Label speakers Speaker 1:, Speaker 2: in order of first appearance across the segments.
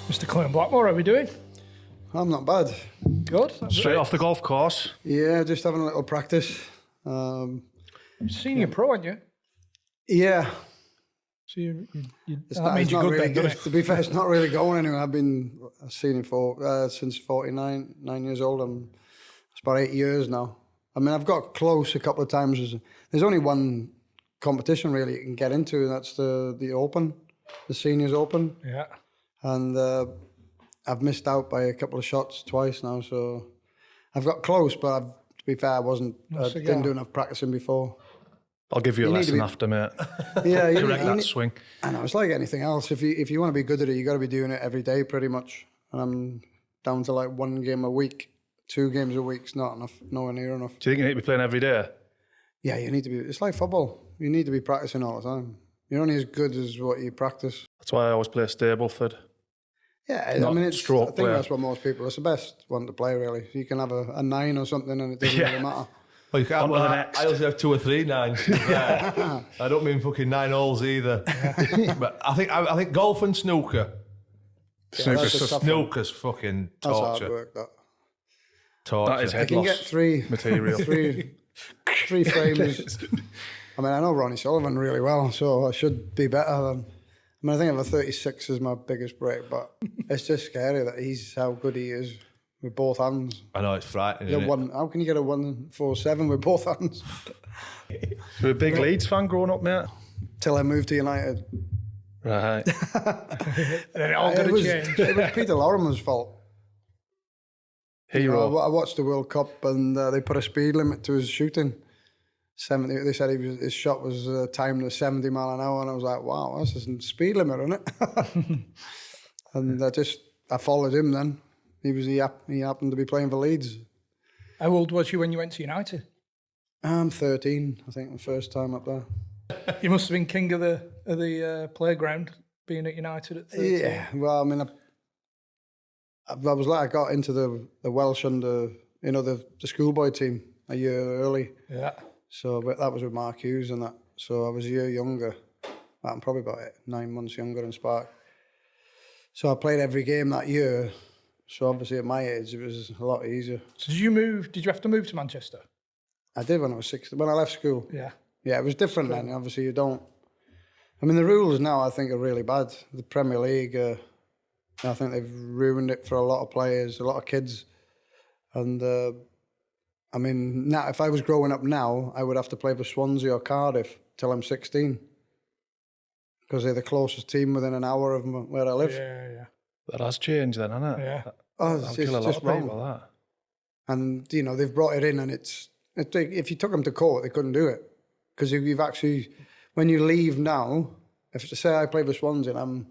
Speaker 1: Mr. Clayton Blackmore, how are we doing?
Speaker 2: I'm not bad.
Speaker 1: Good.
Speaker 3: Straight off the golf course.
Speaker 2: Yeah, just having a little practice.
Speaker 1: Senior pro, aren't you?
Speaker 2: Yeah.
Speaker 1: So
Speaker 2: It's
Speaker 1: that
Speaker 2: not,
Speaker 1: made
Speaker 2: it's
Speaker 1: you
Speaker 2: not
Speaker 1: good
Speaker 2: really
Speaker 1: then,
Speaker 2: good.
Speaker 1: doesn't it?
Speaker 2: To be fair, it's not really going anywhere. I've been a senior since 9 years old. It's about 8 years now. I mean, I've got close a couple of times. There's only one competition really you can get into, and that's the Open, the Seniors Open.
Speaker 1: Yeah.
Speaker 2: And I've missed out by a couple of shots twice now. So I've got close, but to be fair, I didn't do enough practicing before.
Speaker 3: I'll give you a lesson
Speaker 2: be-
Speaker 3: after, mate.
Speaker 2: Yeah,
Speaker 3: Correct that swing.
Speaker 2: I know, it's like anything else. If you want to be good at it, you got to be doing it every day pretty much. And I'm down to like 1 game a week. 2 games a week's not enough, nowhere near enough.
Speaker 3: Do you think you need to be playing every day?
Speaker 2: Yeah, you need to be. It's like football. You need to be practicing all the time. You're only as good as what you practice.
Speaker 3: That's why I always play Stableford.
Speaker 2: Yeah,
Speaker 3: Not
Speaker 2: I mean,
Speaker 3: stroke
Speaker 2: I think
Speaker 3: player.
Speaker 2: that's what most people. It's the best one to play really. You can have a 9 or something, and it doesn't really matter.
Speaker 4: Well, you can't.
Speaker 3: On to
Speaker 4: Well,
Speaker 3: the
Speaker 4: I
Speaker 3: next.
Speaker 4: usually have 2 or 3 nines. Yeah. I don't mean fucking 9 holes either. But I think golf and snooker.
Speaker 2: Yeah, that's a tough one.
Speaker 4: Snooker's fucking
Speaker 2: That's hard
Speaker 4: torture.
Speaker 2: work. That
Speaker 4: Torture.
Speaker 3: That is
Speaker 2: I
Speaker 3: head
Speaker 2: can
Speaker 3: loss
Speaker 2: get three
Speaker 3: material.
Speaker 2: three frames. I mean, I know Ronnie Sullivan really well, so I should be better than. I mean, I think I have a 36 is my biggest break, but it's just scary that he's how good he is with both hands.
Speaker 4: I know, it's frightening.
Speaker 2: Yeah,
Speaker 4: Isn't it?
Speaker 2: how can you get a 147 with both hands?
Speaker 3: You're a big Leeds fan growing up, mate?
Speaker 2: Till I moved to United.
Speaker 3: Right.
Speaker 1: And then it all got
Speaker 2: It
Speaker 1: to
Speaker 2: was,
Speaker 1: change.
Speaker 2: it was Peter Lorimer's fault.
Speaker 3: Hero.
Speaker 2: I watched the World Cup and they put a speed limit to his shooting. 70. They said his shot was timed at 70 mile an hour, and I was like, wow, that's a speed limit, isn't it? And I followed him then. He happened to be playing for Leeds.
Speaker 1: How old was you when you went to United?
Speaker 2: I'm 13, I think, the first time up there.
Speaker 1: You must have been king of the playground, being at United at 13.
Speaker 2: Yeah, well, I mean, I got into the Welsh under, the schoolboy team a year early.
Speaker 1: Yeah.
Speaker 2: So but that was with Mark Hughes and that. So I was a year younger. I'm probably about 9 months younger than Spark. So I played every game that year. So obviously at my age, it was a lot easier.
Speaker 1: So did you have to move to Manchester?
Speaker 2: I did when I was 16, when I left school.
Speaker 1: Yeah.
Speaker 2: Yeah, it was different then. Obviously you don't. I mean, the rules now I think are really bad. The Premier League, I think they've ruined it for a lot of players, a lot of kids. And I mean, now if I was growing up now, I would have to play for Swansea or Cardiff till I'm 16. Because they're the closest team within an hour of where I live.
Speaker 1: Yeah.
Speaker 3: That has changed then, hasn't it?
Speaker 1: Yeah.
Speaker 2: Oh,
Speaker 3: That'll
Speaker 2: it's
Speaker 3: kill a lot
Speaker 2: just
Speaker 3: of people,
Speaker 2: wrong.
Speaker 3: that.
Speaker 2: And, they've brought it in and if you took them to court, they couldn't do it. Because you've actually, when you leave now, if say I play for Swansea and I'm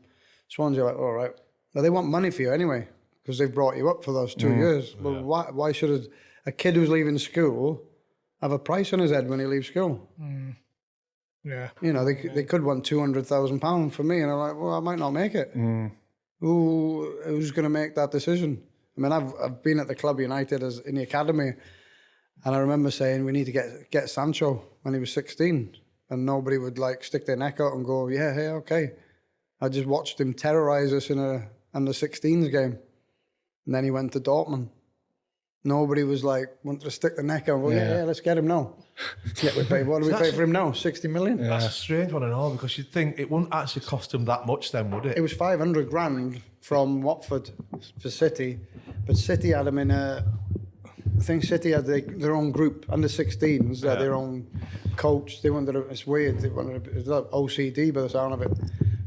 Speaker 2: Swansea, like, all right. Well, they want money for you anyway, because they've brought you up for those 2 years. Well, why should a kid who's leaving school have a price on his head when he leaves school?
Speaker 1: Yeah.
Speaker 2: They could want £200,000 for me, and I'm like, well, I might not make it. Who's going to make that decision? I mean, I've been at the club United as in the academy, and I remember saying we need to get Sancho when he was 16, and nobody would like stick their neck out and go, yeah, hey, okay. I just watched him terrorise us in a under 16s game, and then he went to Dortmund. Nobody was like wanted to stick the neck out. Well, yeah, let's get him now. Yeah, we pay. What do we pay for him now? 60 million.
Speaker 4: That's a strange one, I know, because you'd think it wouldn't actually cost them that much then, would it?
Speaker 2: It was 500 grand from Watford for City, but City had him in a. I think City had their own group under 16s. They had their own coach. They wanted. It's weird. They wanted. It's like OCD by the sound of it.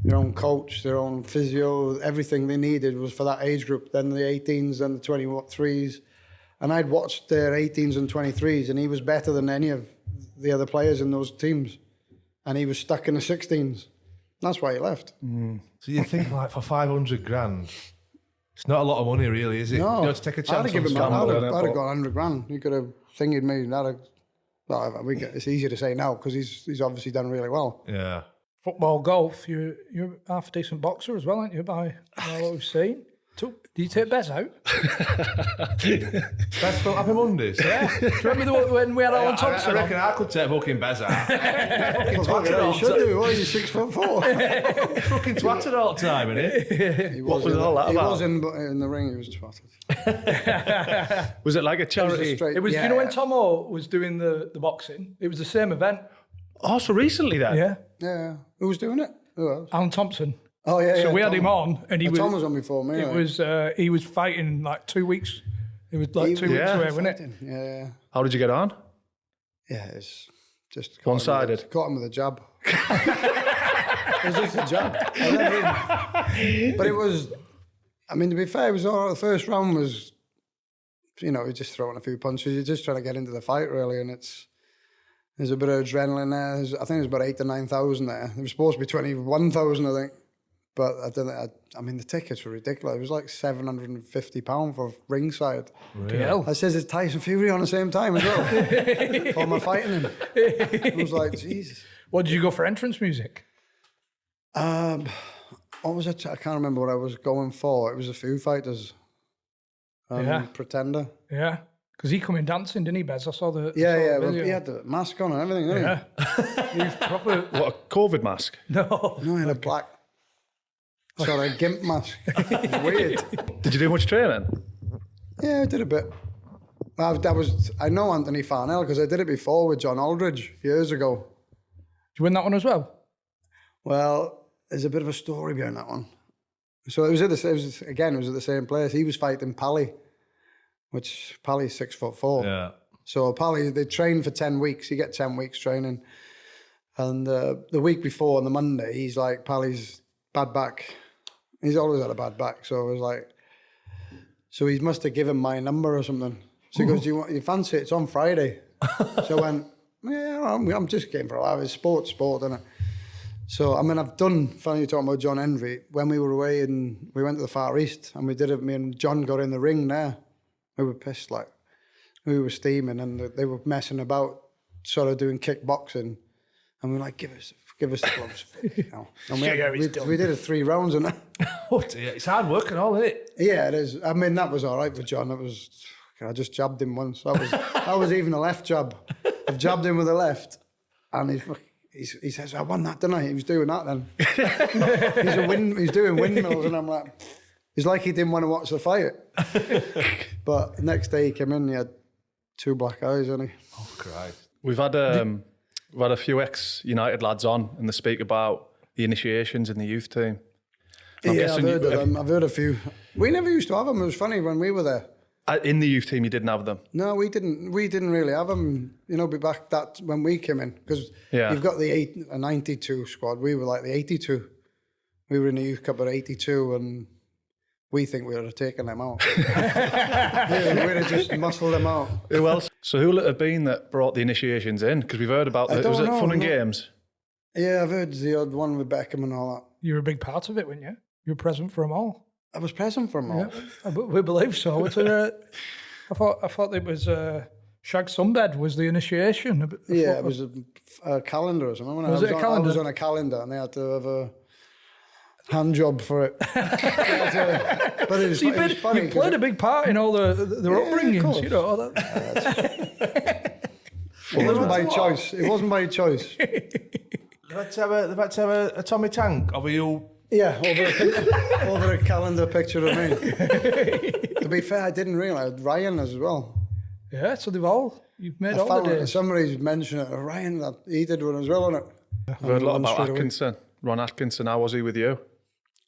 Speaker 2: Their own coach, their own physio, everything they needed was for that age group. Then the 18s and the 23s. And I'd watched their 18s and 23s, and he was better than any of the other players in those teams. And he was stuck in the 16s. That's why he left.
Speaker 4: So you think like for 500 grand, it's not a lot of money really, is it?
Speaker 2: No,
Speaker 4: To take a
Speaker 2: I'd
Speaker 4: chance
Speaker 2: have given him.
Speaker 4: on
Speaker 2: I'd
Speaker 4: someone.
Speaker 2: have got 100 grand. You could have thingied me. It's easier to say now because he's obviously done really well.
Speaker 4: Yeah.
Speaker 1: Football, golf, you're half a decent boxer as well, aren't you, by what we've seen? Do you take Bez out?
Speaker 4: Best for Happy Mondays. Yeah.
Speaker 1: Do you remember when we had Alan
Speaker 4: I
Speaker 1: Thompson?
Speaker 4: reckon I could take fucking Bez out. Fucking
Speaker 2: Fucking
Speaker 4: twatted
Speaker 2: hell,
Speaker 4: all
Speaker 2: you
Speaker 4: the
Speaker 2: should
Speaker 4: time.
Speaker 2: do. What are you, 6'4"?
Speaker 4: Fucking twatted all the time, innit?
Speaker 2: He
Speaker 3: What was all that
Speaker 2: he
Speaker 3: about?
Speaker 2: was in the ring. He was twatted.
Speaker 3: Was it like a
Speaker 2: It was a
Speaker 3: charity?
Speaker 2: straight-
Speaker 1: It was,
Speaker 2: yeah.
Speaker 1: you know, when Tomo was doing the boxing, it was the same event.
Speaker 3: Oh, so recently then?
Speaker 1: Yeah.
Speaker 2: Yeah. Who was doing it? Who else?
Speaker 1: Alan Thompson.
Speaker 2: Oh yeah.
Speaker 1: So we had
Speaker 2: Tom.
Speaker 1: him on, and he
Speaker 2: Tom
Speaker 1: was.
Speaker 2: was on before me.
Speaker 1: It
Speaker 2: like.
Speaker 1: was. He was fighting like 2 weeks. It was like 2 weeks
Speaker 3: Yeah.
Speaker 1: away, wasn't it?
Speaker 2: Fighting. Yeah.
Speaker 3: How did you get on?
Speaker 2: Yeah. It's just
Speaker 3: One-sided?
Speaker 2: Caught him with a jab. It was just a jab. But it was. I mean, to be fair, it was all right. The first round was, you know, you're just throwing a few punches. You're just trying to get into the fight, really, and there's a bit of adrenaline there. I think there's about 8,000 to 9,000 there. There was supposed to be 21,000, I think, but I mean, the tickets were ridiculous. It was like £750 for ringside.
Speaker 1: Hell.
Speaker 2: I says it's Tyson Fury on the same time as well. For my fighting him. I was like, Jesus.
Speaker 1: What did you go for entrance music?
Speaker 2: What was it? I can't remember what I was going for. It was a Foo Fighters.
Speaker 1: Yeah.
Speaker 2: Pretender.
Speaker 1: Yeah. Because he come in dancing, didn't he, Bez? I saw the
Speaker 2: Yeah,
Speaker 1: saw
Speaker 2: yeah.
Speaker 1: the
Speaker 2: Well,
Speaker 1: video.
Speaker 2: he had the mask on and everything, didn't
Speaker 1: Yeah. He was proper.
Speaker 3: What, a COVID mask?
Speaker 1: No.
Speaker 2: he? No, he had a black sort of gimp mask. It was weird.
Speaker 3: Did you do much training?
Speaker 2: Yeah, I did a bit. I know Anthony Farnell because I did it before with John Aldridge years ago.
Speaker 1: Did you win that one as well?
Speaker 2: Well, there's a bit of a story behind that one. So it was at the same place. He was fighting Pally, which Pally's 6'4".
Speaker 4: Yeah.
Speaker 2: So Pally, they train for 10 weeks. You get 10 weeks training. And the week before, on the Monday, he's like, Pally's bad back. He's always had a bad back. So I was like, so he must have given my number or something. So he goes, do you fancy it? It's on Friday. So I went, yeah, I'm just getting for a while. It's sport, isn't it? So, I mean, I've done, funny you're talking about John Henry, when we were away and we went to the Far East and we did it, me and John got in the ring there. We were pissed, like, we were steaming and they were messing about, sort of doing kickboxing. And we were like, give us the gloves. You know. And we did it 3 rounds and
Speaker 4: Oh dear, it's hard work and all, isn't it?
Speaker 2: yeah, it is. I mean, that was all right for John. I just jabbed him once. That was even a left jab. I've jabbed him with a left and he says, I won that, didn't I? He was doing that then. He's doing windmills, and I'm like, it's like he didn't want to watch the fight. But the next day he came in, he had 2 black eyes, didn't he?
Speaker 4: Oh Christ.
Speaker 3: We've had a few ex-United lads on and they speak about the initiations in the youth team. I'm
Speaker 2: Yeah, I've
Speaker 3: guessing
Speaker 2: heard of them. I've heard a few. We never used to have them. It was funny when we were there.
Speaker 3: in the youth team, you didn't have them.
Speaker 2: No, we didn't. We didn't really have them. You know, be back that when we came in because
Speaker 3: Yeah.
Speaker 2: you've got the 92 squad. We were like the 82. We were in the youth cup at 82, and we think we would have taken them out. We'd have just muscled them out.
Speaker 3: Who else? So who will it have been that brought the initiations in? Because we've heard about it. Was it
Speaker 2: don't
Speaker 3: Fun and
Speaker 2: know.
Speaker 3: Games?
Speaker 2: Yeah, I've heard the odd one with Beckham and all that.
Speaker 1: You were a big part of it, weren't you? You were present for them all.
Speaker 2: I was present for them all.
Speaker 1: Yeah, we believe so. I thought it was Shag Sunbed was the initiation.
Speaker 2: Yeah, it was a calendar or something. Wasn't
Speaker 1: Was it a
Speaker 2: I
Speaker 1: calendar?
Speaker 2: was on a calendar, and they had to have a hand job for it. But it was,
Speaker 1: So
Speaker 2: it was funny.
Speaker 1: you played a big part in all their upbringings,
Speaker 2: course.
Speaker 1: you know. All that.
Speaker 2: It wasn't by choice. It wasn't by choice.
Speaker 4: They've had to have a Tommy Tank of you.
Speaker 2: Yeah, over a calendar picture of me. To be fair, I didn't realise Ryan as well.
Speaker 1: Yeah, so you've made
Speaker 2: I
Speaker 1: all
Speaker 2: found
Speaker 1: the days.
Speaker 2: somebody's mentioned it. Ryan, that he did one as well on it.
Speaker 3: I've heard a lot about
Speaker 2: Straight away.
Speaker 3: Atkinson. Ron Atkinson, how was he with you?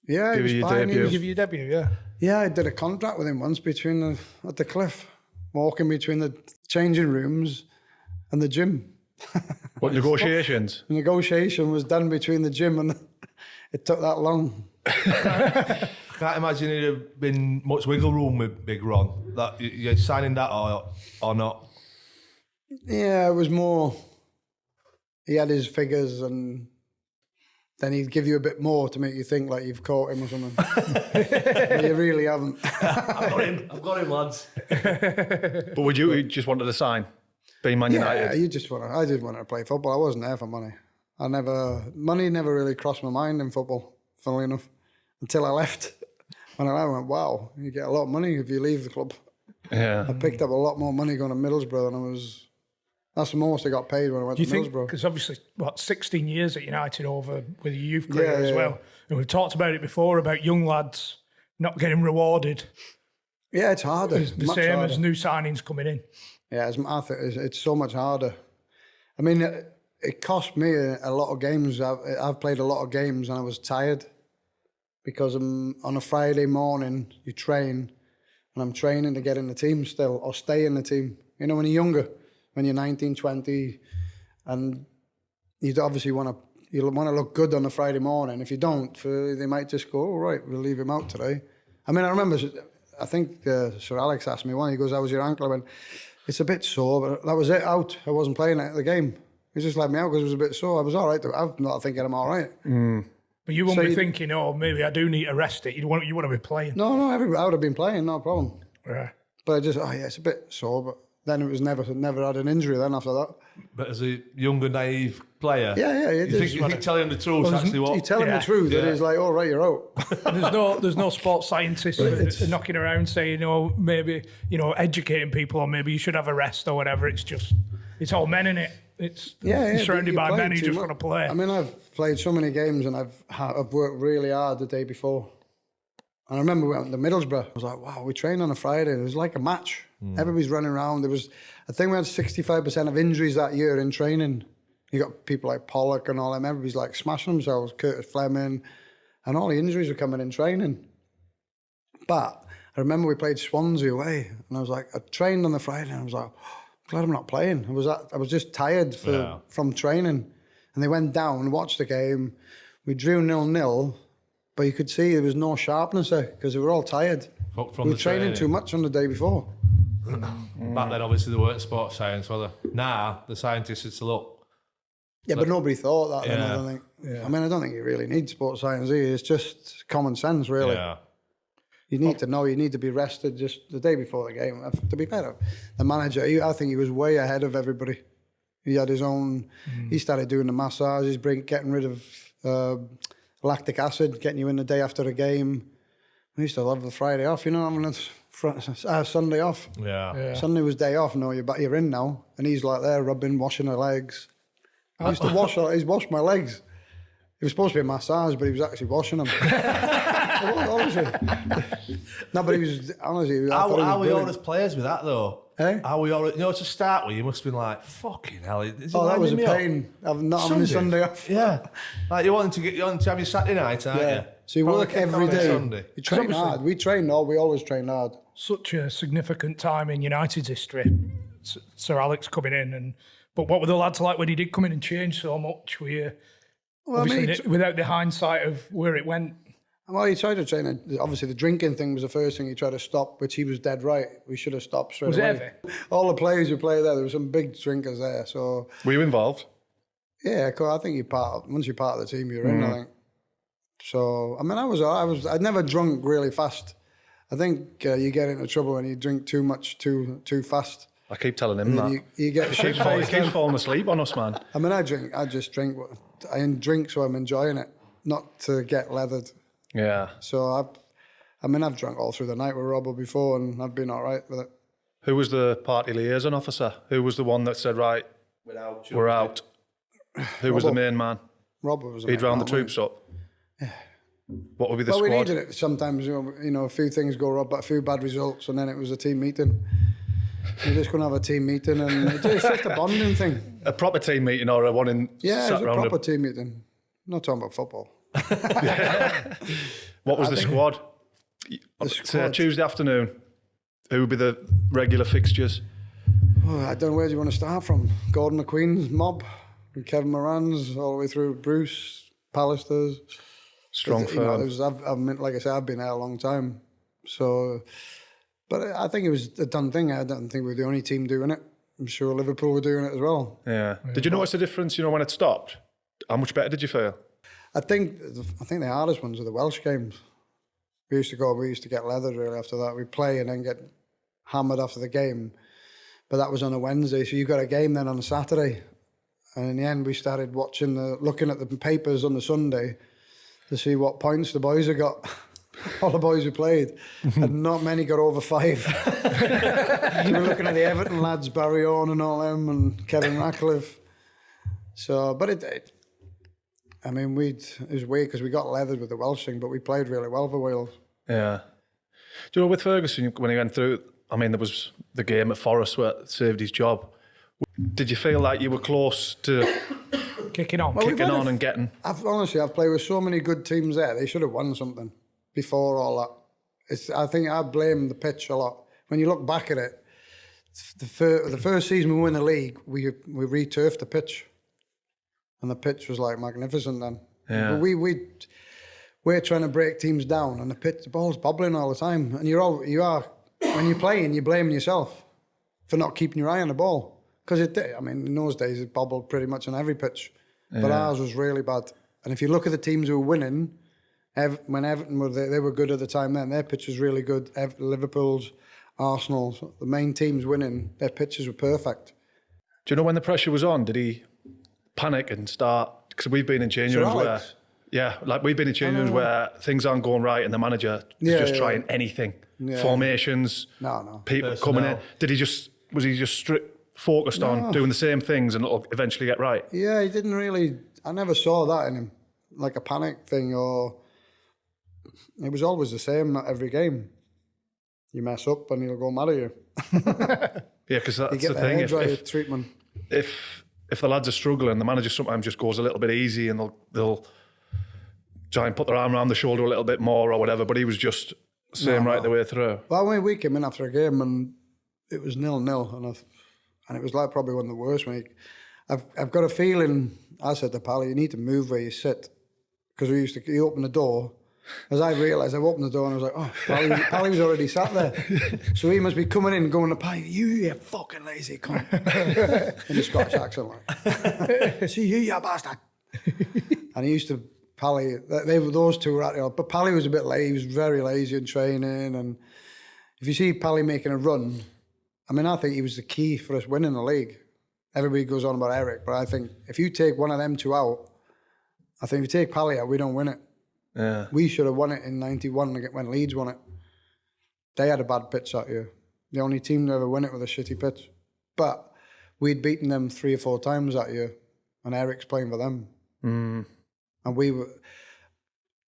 Speaker 2: Yeah, he
Speaker 3: Give
Speaker 2: was
Speaker 3: you your
Speaker 2: fine.
Speaker 3: debut.
Speaker 1: Give you your debut, yeah.
Speaker 2: Yeah, I did a contract with him once at the cliff, walking between the changing rooms and the gym.
Speaker 3: What negotiations?
Speaker 2: The negotiation was done between the gym and it took that long.
Speaker 4: Can't imagine it'd have been much wiggle room with Big Ron. That you're signing that or not.
Speaker 2: Yeah, it was more. He had his figures, and then he'd give you a bit more to make you think like you've caught him or something. But you really haven't.
Speaker 4: I've got him, lads.
Speaker 3: But would you just wanted to sign? Being Man
Speaker 2: Yeah,
Speaker 3: United?
Speaker 2: you just want to. I did want to play football. I wasn't there for money. Money never really crossed my mind in football. Funnily enough, until I left. And I went, wow, you get a lot of money if you leave the club.
Speaker 3: Yeah.
Speaker 2: I picked up a lot more money going to Middlesbrough than that's the most I got paid when I went
Speaker 1: Do you
Speaker 2: to
Speaker 1: think,
Speaker 2: Middlesbrough.
Speaker 1: because obviously, 16 years at United over with your youth career
Speaker 2: Yeah,
Speaker 1: as
Speaker 2: yeah,
Speaker 1: well.
Speaker 2: yeah.
Speaker 1: And we've talked about it before about young lads not getting rewarded
Speaker 2: Yeah, it's harder.
Speaker 1: the
Speaker 2: much
Speaker 1: same
Speaker 2: harder.
Speaker 1: as new signings coming in.
Speaker 2: Yeah, I think it's so much harder. I mean, it cost me a lot of games. I've played a lot of games and I was tired because on a Friday morning you train and I'm training to get in the team still or stay in the team. You know, when you're younger, when you're 19, 20, and you obviously want to look good on a Friday morning. If you don't, they might just go, "Oh, right, we'll leave him out today." I mean, I remember, I think Sir Alex asked me one. He goes, "How was your ankle?" I went, "It's a bit sore," but that was it. Out. I wasn't playing at the game. He just let me out because it was a bit sore. I was all right. I'm not thinking I'm all right.
Speaker 1: But you won't be thinking, oh, maybe I do need to rest it. You want to be playing.
Speaker 2: No, I would have been playing, no problem.
Speaker 1: Right.
Speaker 2: But I just, it's a bit sore. But then it was never had an injury then after that.
Speaker 4: But as a younger, naive player,
Speaker 2: Yeah.
Speaker 4: you think telling the truth actually what?
Speaker 2: You tell him the truth, and he's like, "All right, you're out."
Speaker 1: There's no sports scientists knocking around saying, oh, maybe, educating people, or maybe you should have a rest or whatever. It's all men in it. You're surrounded by men who just want to play.
Speaker 2: I mean, I've played so many games and I've worked really hard the day before. And I remember we went to Middlesbrough. I was like, wow, we trained on a Friday. It was like a match. Everybody's running around. I think we had 65% of injuries that year in training. You got people like Pollock and all them. Everybody's like smashing themselves. Curtis Fleming. And all the injuries were coming in training. But I remember we played Swansea away. And I was like, I trained on the Friday and I was like, glad I'm not playing. I was just tired from training. And they went down and watched the game. We drew 0-0, but you could see there was no sharpness there because they were all tired.
Speaker 4: From
Speaker 2: we
Speaker 4: the
Speaker 2: were training too much on the day before.
Speaker 4: Back then, obviously, there weren't sports science, were there? Now, the scientists would say, look.
Speaker 2: Yeah, but nobody thought that then, I
Speaker 4: Yeah.
Speaker 2: don't think. I mean, I don't think you really need sports science here. It's just common sense, really.
Speaker 4: Yeah.
Speaker 2: You need to know, you need to be rested just the day before the game. To be fair, the manager, I think he was way ahead of everybody. He had his own, he started doing the massages, getting rid of lactic acid, getting you in the day after a game. I used to love the Friday off, having a Sunday off.
Speaker 4: Yeah.
Speaker 2: Sunday was day off, no, you're in now. And he's like there rubbing, washing her legs. I used to he's washed my legs. It was supposed to be a massage, but he was actually washing them. Honestly. No, but he was, honestly,
Speaker 4: How were you all as players with that, though?
Speaker 2: Eh?
Speaker 4: How were you all, to start with, you must have been like, fucking hell. Is he
Speaker 2: that was a
Speaker 4: winding me up?
Speaker 2: pain. Of not having a Sunday off.
Speaker 4: Yeah. Like, you wanted to have your Saturday night, aren't you?
Speaker 2: So you
Speaker 4: Probably
Speaker 2: work
Speaker 4: kept
Speaker 2: every
Speaker 4: on
Speaker 2: day.
Speaker 4: Sunday.
Speaker 2: You train hard. We always train hard.
Speaker 1: Such a significant time in United's history. Sir Alex coming in, but what were the lads like when he did come in and change so much? Without the hindsight of where it went.
Speaker 2: Well, he tried to train. Obviously, the drinking thing was the first thing he tried to stop, which he was dead right. We should have stopped straight away.
Speaker 1: Was it ever?
Speaker 2: All the players who play there were some big drinkers there. So
Speaker 3: Were you involved?
Speaker 2: yeah, I think once you're part of the team, you're in. I think. So I mean, I'd never drunk really fast. I think you get into trouble when you drink too much too fast.
Speaker 3: I keep telling him that.
Speaker 2: You get
Speaker 3: He keeps falling asleep on us, man.
Speaker 2: I mean, I just drink. I drink so I'm enjoying it, not to get leathered.
Speaker 3: Yeah.
Speaker 2: So I've drunk all through the night with Robbo before, and I've been all right with it.
Speaker 3: Who was the party liaison officer? Who was the one that said, right, we're out? Who was the main man?
Speaker 2: Robbo was.
Speaker 3: He'd round the troops up. What would be the
Speaker 2: Well,
Speaker 3: squad?
Speaker 2: we needed it sometimes. A few things go wrong, but a few bad results, and then it was a team meeting. You're just going to have a team meeting, and it's just a bonding thing.
Speaker 3: A proper team meeting or a one in
Speaker 2: Yeah,
Speaker 3: sat
Speaker 2: it's a
Speaker 3: round
Speaker 2: proper team meeting. I'm not talking about football.
Speaker 3: What was the squad? Tuesday afternoon. Who would be the regular fixtures?
Speaker 2: Oh, I don't know where do you want to start from. Gordon McQueen's mob, and Kevin Moran's, all the way through Bruce, Pallister's.
Speaker 3: Strong firm.
Speaker 2: Like I said, I've been there a long time. So, but I think it was a done thing. I don't think we were the only team doing it. I'm sure Liverpool were doing it as well.
Speaker 3: Yeah. Did you notice the difference, when it stopped? How much better did you feel?
Speaker 2: I think the hardest ones are the Welsh games. We used to get leathered really after that. We'd play and then get hammered after the game. But that was on a Wednesday, so you got a game then on a Saturday. And in the end, we started looking at the papers on the Sunday to see what points the boys had got. all the boys who played, and not many got over 5. You were looking at the Everton lads, Barry Orne and all them, and Kevin Ratcliffe. So, but it was weird because we got leathered with the Welsh thing, but we played really well for Wales.
Speaker 3: Yeah. Do you know, with Ferguson, when he went through, I mean, there was the game at Forest where it saved his job. Did you feel like you were close to
Speaker 1: kicking on
Speaker 3: and getting?
Speaker 2: I've played with so many good teams there. They should have won something before all that. I think I blame the pitch a lot. When you look back at it, the first season we won the league, we re-turfed the pitch, and the pitch was like magnificent then.
Speaker 3: Yeah.
Speaker 2: But we're trying to break teams down, and the ball's bobbling all the time, and you are when you're playing, you're blaming yourself for not keeping your eye on the ball. Because in those days, it bobbled pretty much on every pitch. But ours was really bad. And if you look at the teams who were winning, when Everton were there, they were good at the time then. Their pitch was really good. Liverpool's, Arsenal's, the main teams winning, their pitches were perfect.
Speaker 3: Do you know when the pressure was on, did he panic and start? Because we've been in change rooms where... Yeah, like we've been in change rooms where things aren't going right and the manager is just trying anything. Yeah. Formations, people coming in. Was he just focused on doing the same things and it'll eventually get right?
Speaker 2: Yeah, he didn't really... I never saw that in him, like a panic thing, or... It was always the same at every game. You mess up and he'll go mad at you.
Speaker 3: Yeah, because that's
Speaker 2: the thing.
Speaker 3: If the lads are struggling, the manager sometimes just goes a little bit easy and they'll try and put their arm around the shoulder a little bit more or whatever, but he was just saying the way through.
Speaker 2: Well, we came in after a game and it was 0-0 and it was like probably one of the worst. I've got a feeling, I said to Pally, you need to move where you sit, because he opened the door. As I realised, I've opened the door and I was like, oh, Pally was already sat there. So he must be coming in going to Pally, you fucking lazy cunt. In a Scottish accent, like, see you bastard. And he used to, Pally, those two were at it, but Pally was a bit lazy. He was very lazy in training. And if you see Pally making a run, I think he was the key for us winning the league. Everybody goes on about Eric, but I think if you take one of them two out, I think if you take Pally out, we don't win it.
Speaker 3: Yeah.
Speaker 2: We should have won it in 91 when Leeds won it. They had a bad pitch that year. The only team to ever win it with a shitty pitch. But we'd beaten them 3 or 4 times that year, and Eric's playing for them.
Speaker 3: Mm.
Speaker 2: And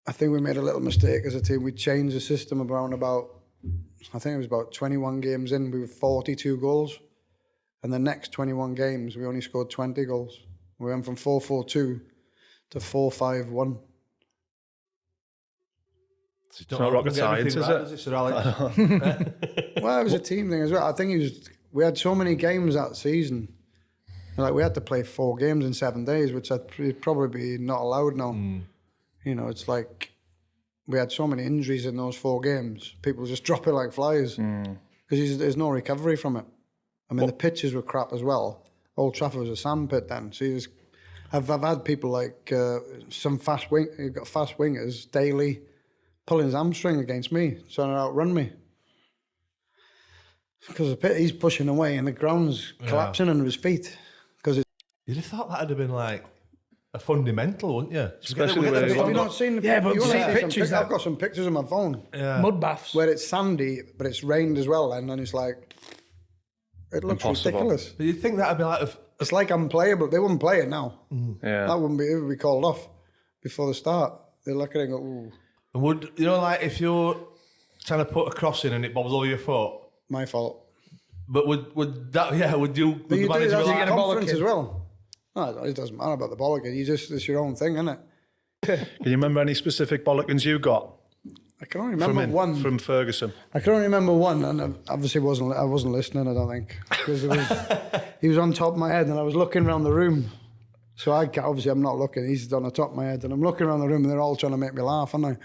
Speaker 2: I think we made a little mistake as a team. We changed the system around I think it was about 21 games in, we were 42 goals. And the next 21 games, we only scored 20 goals. We went from 4-4-2 to 4-5-1.
Speaker 3: It's not rocket science, is it?
Speaker 4: Sir Alex?
Speaker 2: Well, it was a team thing as well. I think we had so many games that season. Like, we had to play 4 games in 7 days, which I'd probably be not allowed now. You know, it's like we had so many injuries in those 4 games. People just drop it like flies because there's no recovery from it. The pitches were crap as well. Old Trafford was a sandpit then. So I've had people like some fast wingers, Daly, pulling his hamstring against me, trying to outrun me. Because he's pushing away and the ground's collapsing under his feet.
Speaker 4: You'd have thought that'd have been like a fundamental, wouldn't you?
Speaker 3: Especially
Speaker 2: have you not seen the
Speaker 1: pictures?
Speaker 2: I've got some pictures on my phone.
Speaker 4: Yeah.
Speaker 1: Mud baths.
Speaker 2: Where it's sandy, but it's rained as well, and it's like, it looks ridiculous.
Speaker 4: But you'd think that'd be like
Speaker 2: it's like unplayable. They wouldn't play it now.
Speaker 3: Yeah.
Speaker 2: It would be called off before the start. They're looking and go, ooh.
Speaker 4: And would, like if you're trying to put a cross in and it bobbles over your foot?
Speaker 2: My fault.
Speaker 4: But would that, would you...
Speaker 2: But you do that
Speaker 1: get
Speaker 2: in
Speaker 1: a
Speaker 2: conference
Speaker 1: bollock
Speaker 2: as well. No, it doesn't matter about the bollocking. It's your own thing, isn't it?
Speaker 3: Can you remember any specific bollockings you got?
Speaker 2: I can only remember one.
Speaker 3: From Ferguson.
Speaker 2: I can only remember one, and obviously I wasn't listening, I don't think. Because he was on top of my head, and I was looking around the room. So I'm not looking, he's on the top of my head, and I'm looking around the room, and they're all trying to make me laugh, aren't they?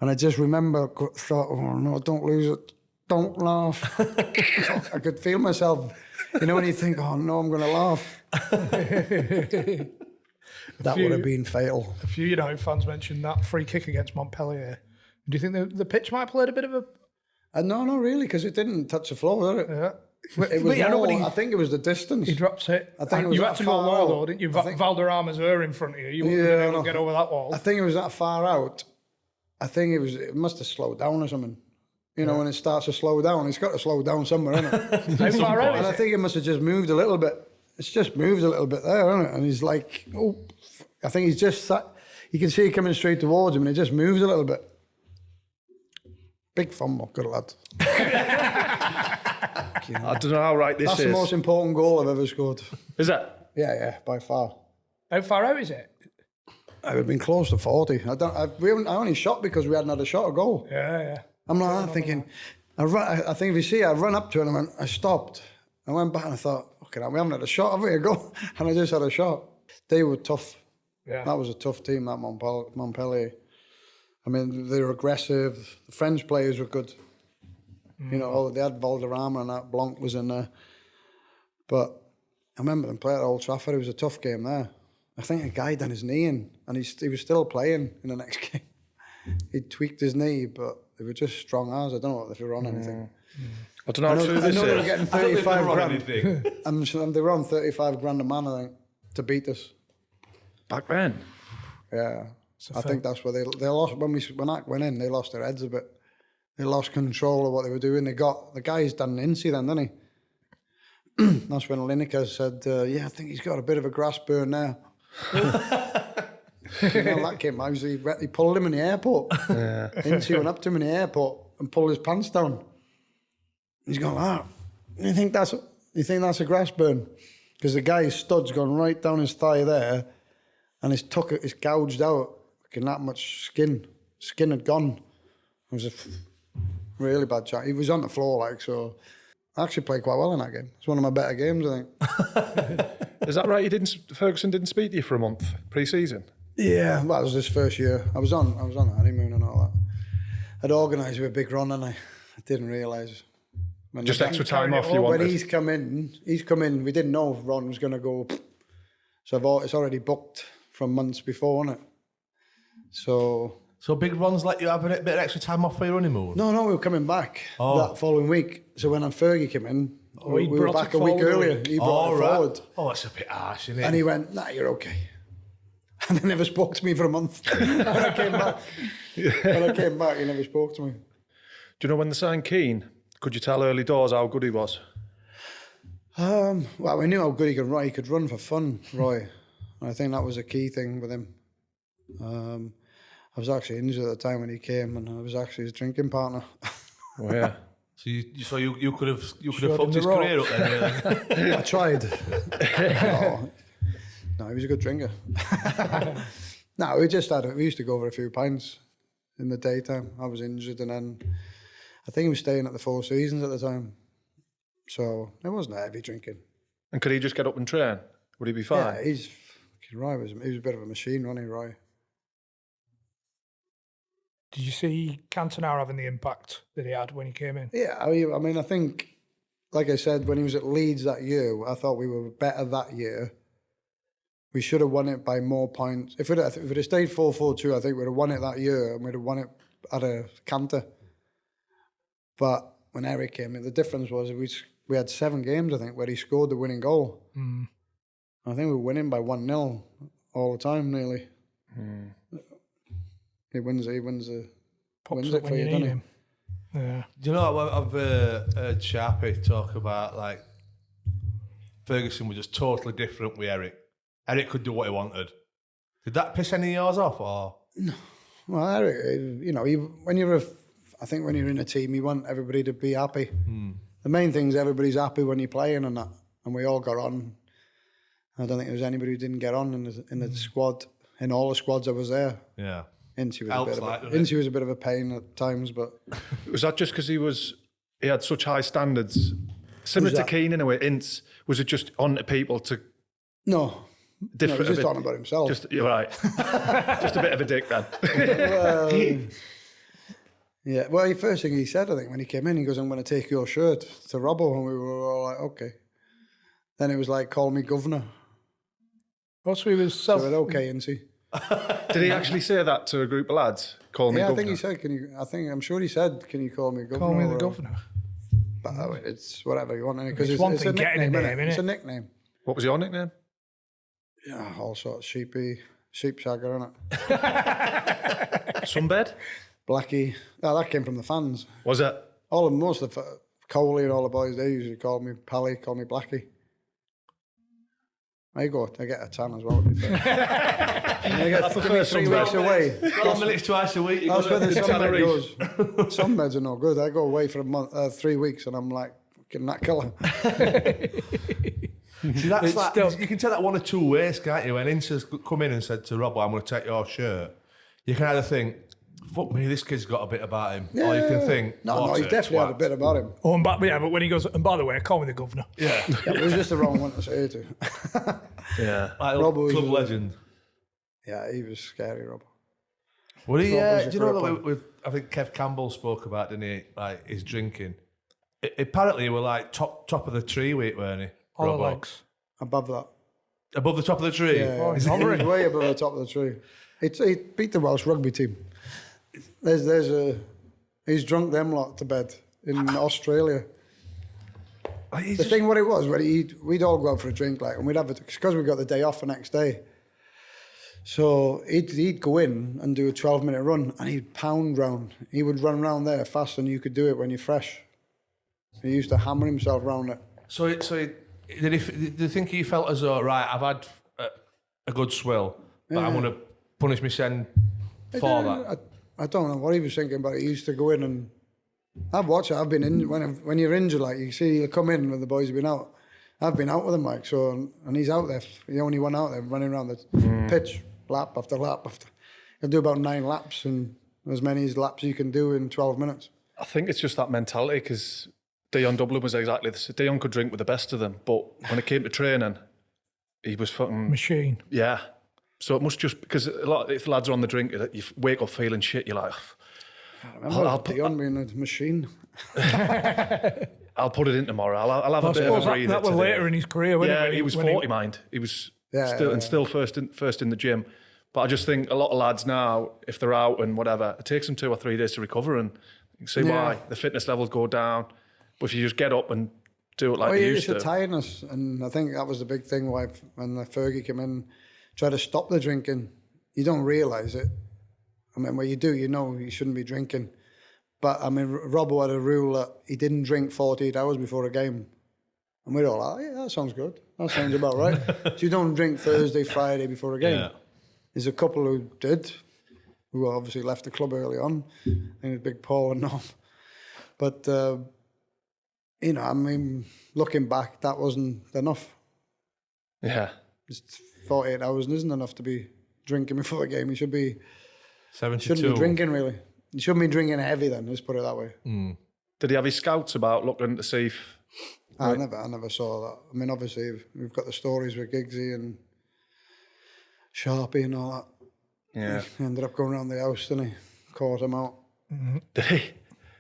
Speaker 2: And I just thought, oh no, don't lose it. Don't laugh. I could feel myself, when you think, oh no, I'm going to laugh. That would have been fatal.
Speaker 1: A few United fans mentioned that free kick against Montpellier. Do you think the pitch might have played a bit of a...
Speaker 2: No, not really, because it didn't touch the floor, did it?
Speaker 1: Yeah.
Speaker 2: It was I think it was the distance.
Speaker 1: He drops it.
Speaker 2: I think it was
Speaker 1: you had to go a wall, though, didn't you? Valderrama's her in front of you. You wouldn't have been able to get over that wall.
Speaker 2: I think it was that far out. I think it must have slowed down or something. You know, when it starts to slow down, it's got to slow down somewhere, innit?
Speaker 1: How far out
Speaker 2: And
Speaker 1: is
Speaker 2: I
Speaker 1: it?
Speaker 2: think it must have just moved a little bit. It's just moved a little bit there, isn't it? And he's like, oh, I think he's just sat. You can see it coming straight towards him, and it just moves a little bit. Big fumble, good lad.
Speaker 3: I don't know how right this
Speaker 2: That's
Speaker 3: is.
Speaker 2: the most important goal I've ever scored.
Speaker 3: Is that?
Speaker 2: Yeah, by far.
Speaker 1: How far out is it?
Speaker 2: I would have been close to 40. I only shot because we hadn't had a shot a goal.
Speaker 1: Yeah.
Speaker 2: I'm like thinking, I think if you see, I ran up to it and I stopped. I went back and I thought, okay, we haven't had a shot, have we? A goal? And I just had a shot. They were tough.
Speaker 1: Yeah.
Speaker 2: That was a tough team, that Montpellier. I mean, they were aggressive. The French players were good. You know, they had Valderrama and that. Blanc was in there. But I remember them playing at Old Trafford. It was a tough game there. I think a guy done his knee in, and he was still playing in the next game. He tweaked his knee, but they were just strong as. I don't know if they were on anything.
Speaker 3: I don't know how true
Speaker 2: I
Speaker 3: this
Speaker 2: know they were
Speaker 3: is.
Speaker 2: getting
Speaker 4: I don't think
Speaker 2: 35
Speaker 4: they were on
Speaker 2: grand.
Speaker 4: anything.
Speaker 2: I'm sure they were on 35 grand a man, I think, to beat us.
Speaker 3: Back then.
Speaker 2: Yeah. I think that's where they lost. When I went in, they lost their heads a bit. They lost control of what they were doing. They got the guy's done an Incy then, didn't he? That's when Lineker said, "Yeah, I think he's got a bit of a grass burn now." You know, that came out. He pulled him in the airport. Yeah. Incy went up to him in the airport and pulled his pants down. He's going, "Ah, you think that's a grass burn?" Because the guy's stud's gone right down his thigh there, and it's gouged out. Like that much skin had gone. It was a really bad chat. He was on the floor, like, so. I actually played quite well in that game. It's one of my better games, I think.
Speaker 3: Is that right? Ferguson didn't speak to you for a month pre-season?
Speaker 2: Yeah, that was his first year. I was on a honeymoon and all that. I'd organised with a big run, and I didn't realise.
Speaker 3: Just extra time off you wanted?
Speaker 2: When he's come in, we didn't know if Ron was going to go. So it's already booked from months before, isn't it?
Speaker 4: So big runs like you having a bit of extra time off for your honeymoon?
Speaker 2: No, we were coming back that following week. So when Fergie came in, we were
Speaker 1: brought
Speaker 2: back
Speaker 1: it
Speaker 2: a week
Speaker 1: forward.
Speaker 2: earlier. He brought it forward.
Speaker 4: Oh, that's a bit harsh, isn't it?
Speaker 2: And he went, "Nah, you're okay." And they never spoke to me for a month. When I came back, he never spoke to me.
Speaker 3: Do you know when they signed Keane? Could you tell early doors how good he was?
Speaker 2: Well, we knew how good he could run. He could run for fun, Roy. And I think that was a key thing with him. I was actually injured at the time when he came, and I was actually his drinking partner.
Speaker 3: Oh yeah.
Speaker 4: So you could have fucked his career up then. Yeah.
Speaker 2: I tried. No, he was a good drinker. No, we used to go over a few pints in the daytime. I was injured, and then I think he was staying at the Four Seasons at the time. So it wasn't heavy drinking.
Speaker 3: And could he just get up and train? Would he be fine?
Speaker 2: Yeah, Roy was a bit of a machine, wasn't he, Roy?
Speaker 1: Did you see Cantona having the impact that he had when he came in?
Speaker 2: Yeah, I mean, I think, like I said, when he was at Leeds that year, I thought we were better that year. We should have won it by more points. If it had stayed 4-4-2, I think we'd have won it that year, and we'd have won it at a canter. But when Eric came in, the difference was we had 7 games, I think, where he scored the winning goal. Mm. I think we were winning by 1-0 all the time, nearly. Mm. He wins it for you, doesn't he?
Speaker 1: Yeah.
Speaker 4: Do you know, I've heard Sharpie talk about, like, Ferguson was just totally different with Eric. Eric could do what he wanted. Did that piss any of yours off, or? No.
Speaker 2: Well, Eric, you know, when you're in a team, you want everybody to be happy. Mm. The main thing is everybody's happy when you're playing and that. And we all got on. I don't think there was anybody who didn't get on in the squad. In all the squads I was there.
Speaker 4: Yeah.
Speaker 2: Incy was a bit of a pain at times, but
Speaker 3: was that just because he had such high standards, similar to Keane in a way? Ince, was it just on to people to?
Speaker 2: No, he was just on about himself.
Speaker 3: You're right, just a bit of a dick then.
Speaker 2: Well, yeah. Well, the first thing he said, I think, when he came in, he goes, "I'm going to take your shirt to Robbo," and we were all like, "Okay." Then it was like, "Call me governor."
Speaker 1: Also, he was
Speaker 2: So okay, Incy.
Speaker 3: Did he actually say that to a group of lads? Call me governor?
Speaker 2: I think he said, I'm sure he said, "Can you call me governor?"
Speaker 1: Call me the governor.
Speaker 2: But it's whatever you want, because
Speaker 1: it's one thing getting a name,
Speaker 2: It's a nickname.
Speaker 3: What was your nickname?
Speaker 2: Yeah, all sorts. Sheepshagger, innit?
Speaker 3: Sunbed?
Speaker 2: Blackie. Oh, that came from the fans.
Speaker 3: Was it?
Speaker 2: Most of the Coley and all the boys, they usually call me Pally, call me Blackie. I get a tan as well, to be fair. I get 3 weeks away.
Speaker 4: 12 minutes twice a week.
Speaker 2: That's where the sunbed goes. Sunbeds are no good. I go away for a month, 3 weeks, and I'm like, fucking that colour.
Speaker 4: See, that's like, you can take that one or two ways, can't you? When Ince's come in and said to Rob, I'm going to take your shirt, you can either think, fuck me, this kid's got a bit about him. Or you can think,
Speaker 2: no, he's definitely had a bit about him.
Speaker 1: Oh, but when he goes, and by the way, call me the governor.
Speaker 4: Yeah.
Speaker 2: It was just the wrong one to say to.
Speaker 3: Yeah.
Speaker 4: Like
Speaker 2: Rob
Speaker 4: club
Speaker 2: was
Speaker 4: legend.
Speaker 2: Yeah, he was scary, Rob.
Speaker 4: Well, do you know
Speaker 2: great
Speaker 4: that I think Kev Campbell spoke about, didn't he? Like his drinking. Apparently, he were like top of the tree weight, weren't he?
Speaker 1: All the legs.
Speaker 2: Above that.
Speaker 4: Above the top of the tree?
Speaker 2: Yeah, he's way above the top of the tree. He beat the Welsh rugby team. He's drunk them lot to bed in Australia. The thing what it was, we'd all go out for a drink, like, and we'd have it, because we got the day off the next day. So he'd go in and do a 12-minute run, and he'd pound round. He would run round there faster than you could do it when you're fresh. He used to hammer himself round it.
Speaker 4: So did you think he felt as though, right, I've had a good swill, but I'm going to punish myself for that?
Speaker 2: I don't know what he was thinking, but he used to go in and I've watched it. I've been in when you're injured, like you see, he'll come in when the boys have been out. I've been out with him, like, so, and he's out there. The only one out there running around the pitch, lap after lap after. He'll do about 9 laps and as many laps you can do in 12 minutes.
Speaker 3: I think it's just that mentality, because Dion Dublin was exactly this. Dion could drink with the best of them, but when it came to training, he was fucking
Speaker 1: machine.
Speaker 3: Yeah. So it must just, because a lot if lads are on the drink, you wake up feeling shit. You're like,
Speaker 2: I'll Dion being a machine.
Speaker 3: I'll put it in tomorrow. I'll have a bit of a breather.
Speaker 1: That was later in his career, wasn't it?
Speaker 3: Yeah, he was 40, mind. He was still first in the gym. But I just think a lot of lads now, if they're out and whatever, it takes them 2 or 3 days to recover, and you can see why the fitness levels go down. But if you just get up and do it like you used to.
Speaker 2: It's a tiredness, and I think that was the big thing why when Fergie came in, tried to stop the drinking. You don't realise it. I mean, when you do, you know you shouldn't be drinking. But I mean, Robbo had a rule that he didn't drink 48 hours before a game. And we're all like, yeah, that sounds good. That sounds about right. So you don't drink Thursday, Friday before a game. Yeah. There's a couple who did, who obviously left the club early on. I think it was Big Paul and Norm. But, you know, I mean, looking back, that wasn't enough.
Speaker 3: Yeah.
Speaker 2: It's 48 hours isn't enough to be drinking before a game. You should be
Speaker 4: 72.
Speaker 2: Shouldn't be drinking, really. You shouldn't be drinking heavy then, let's put it that way.
Speaker 3: Mm. Did he have his scouts about looking to see if...
Speaker 2: I never saw that. I mean, obviously, we've got the stories with Giggsy and Sharpie and all that.
Speaker 3: Yeah.
Speaker 2: He ended up going around the house, didn't he? Caught him out.
Speaker 3: Mm-hmm. Did he?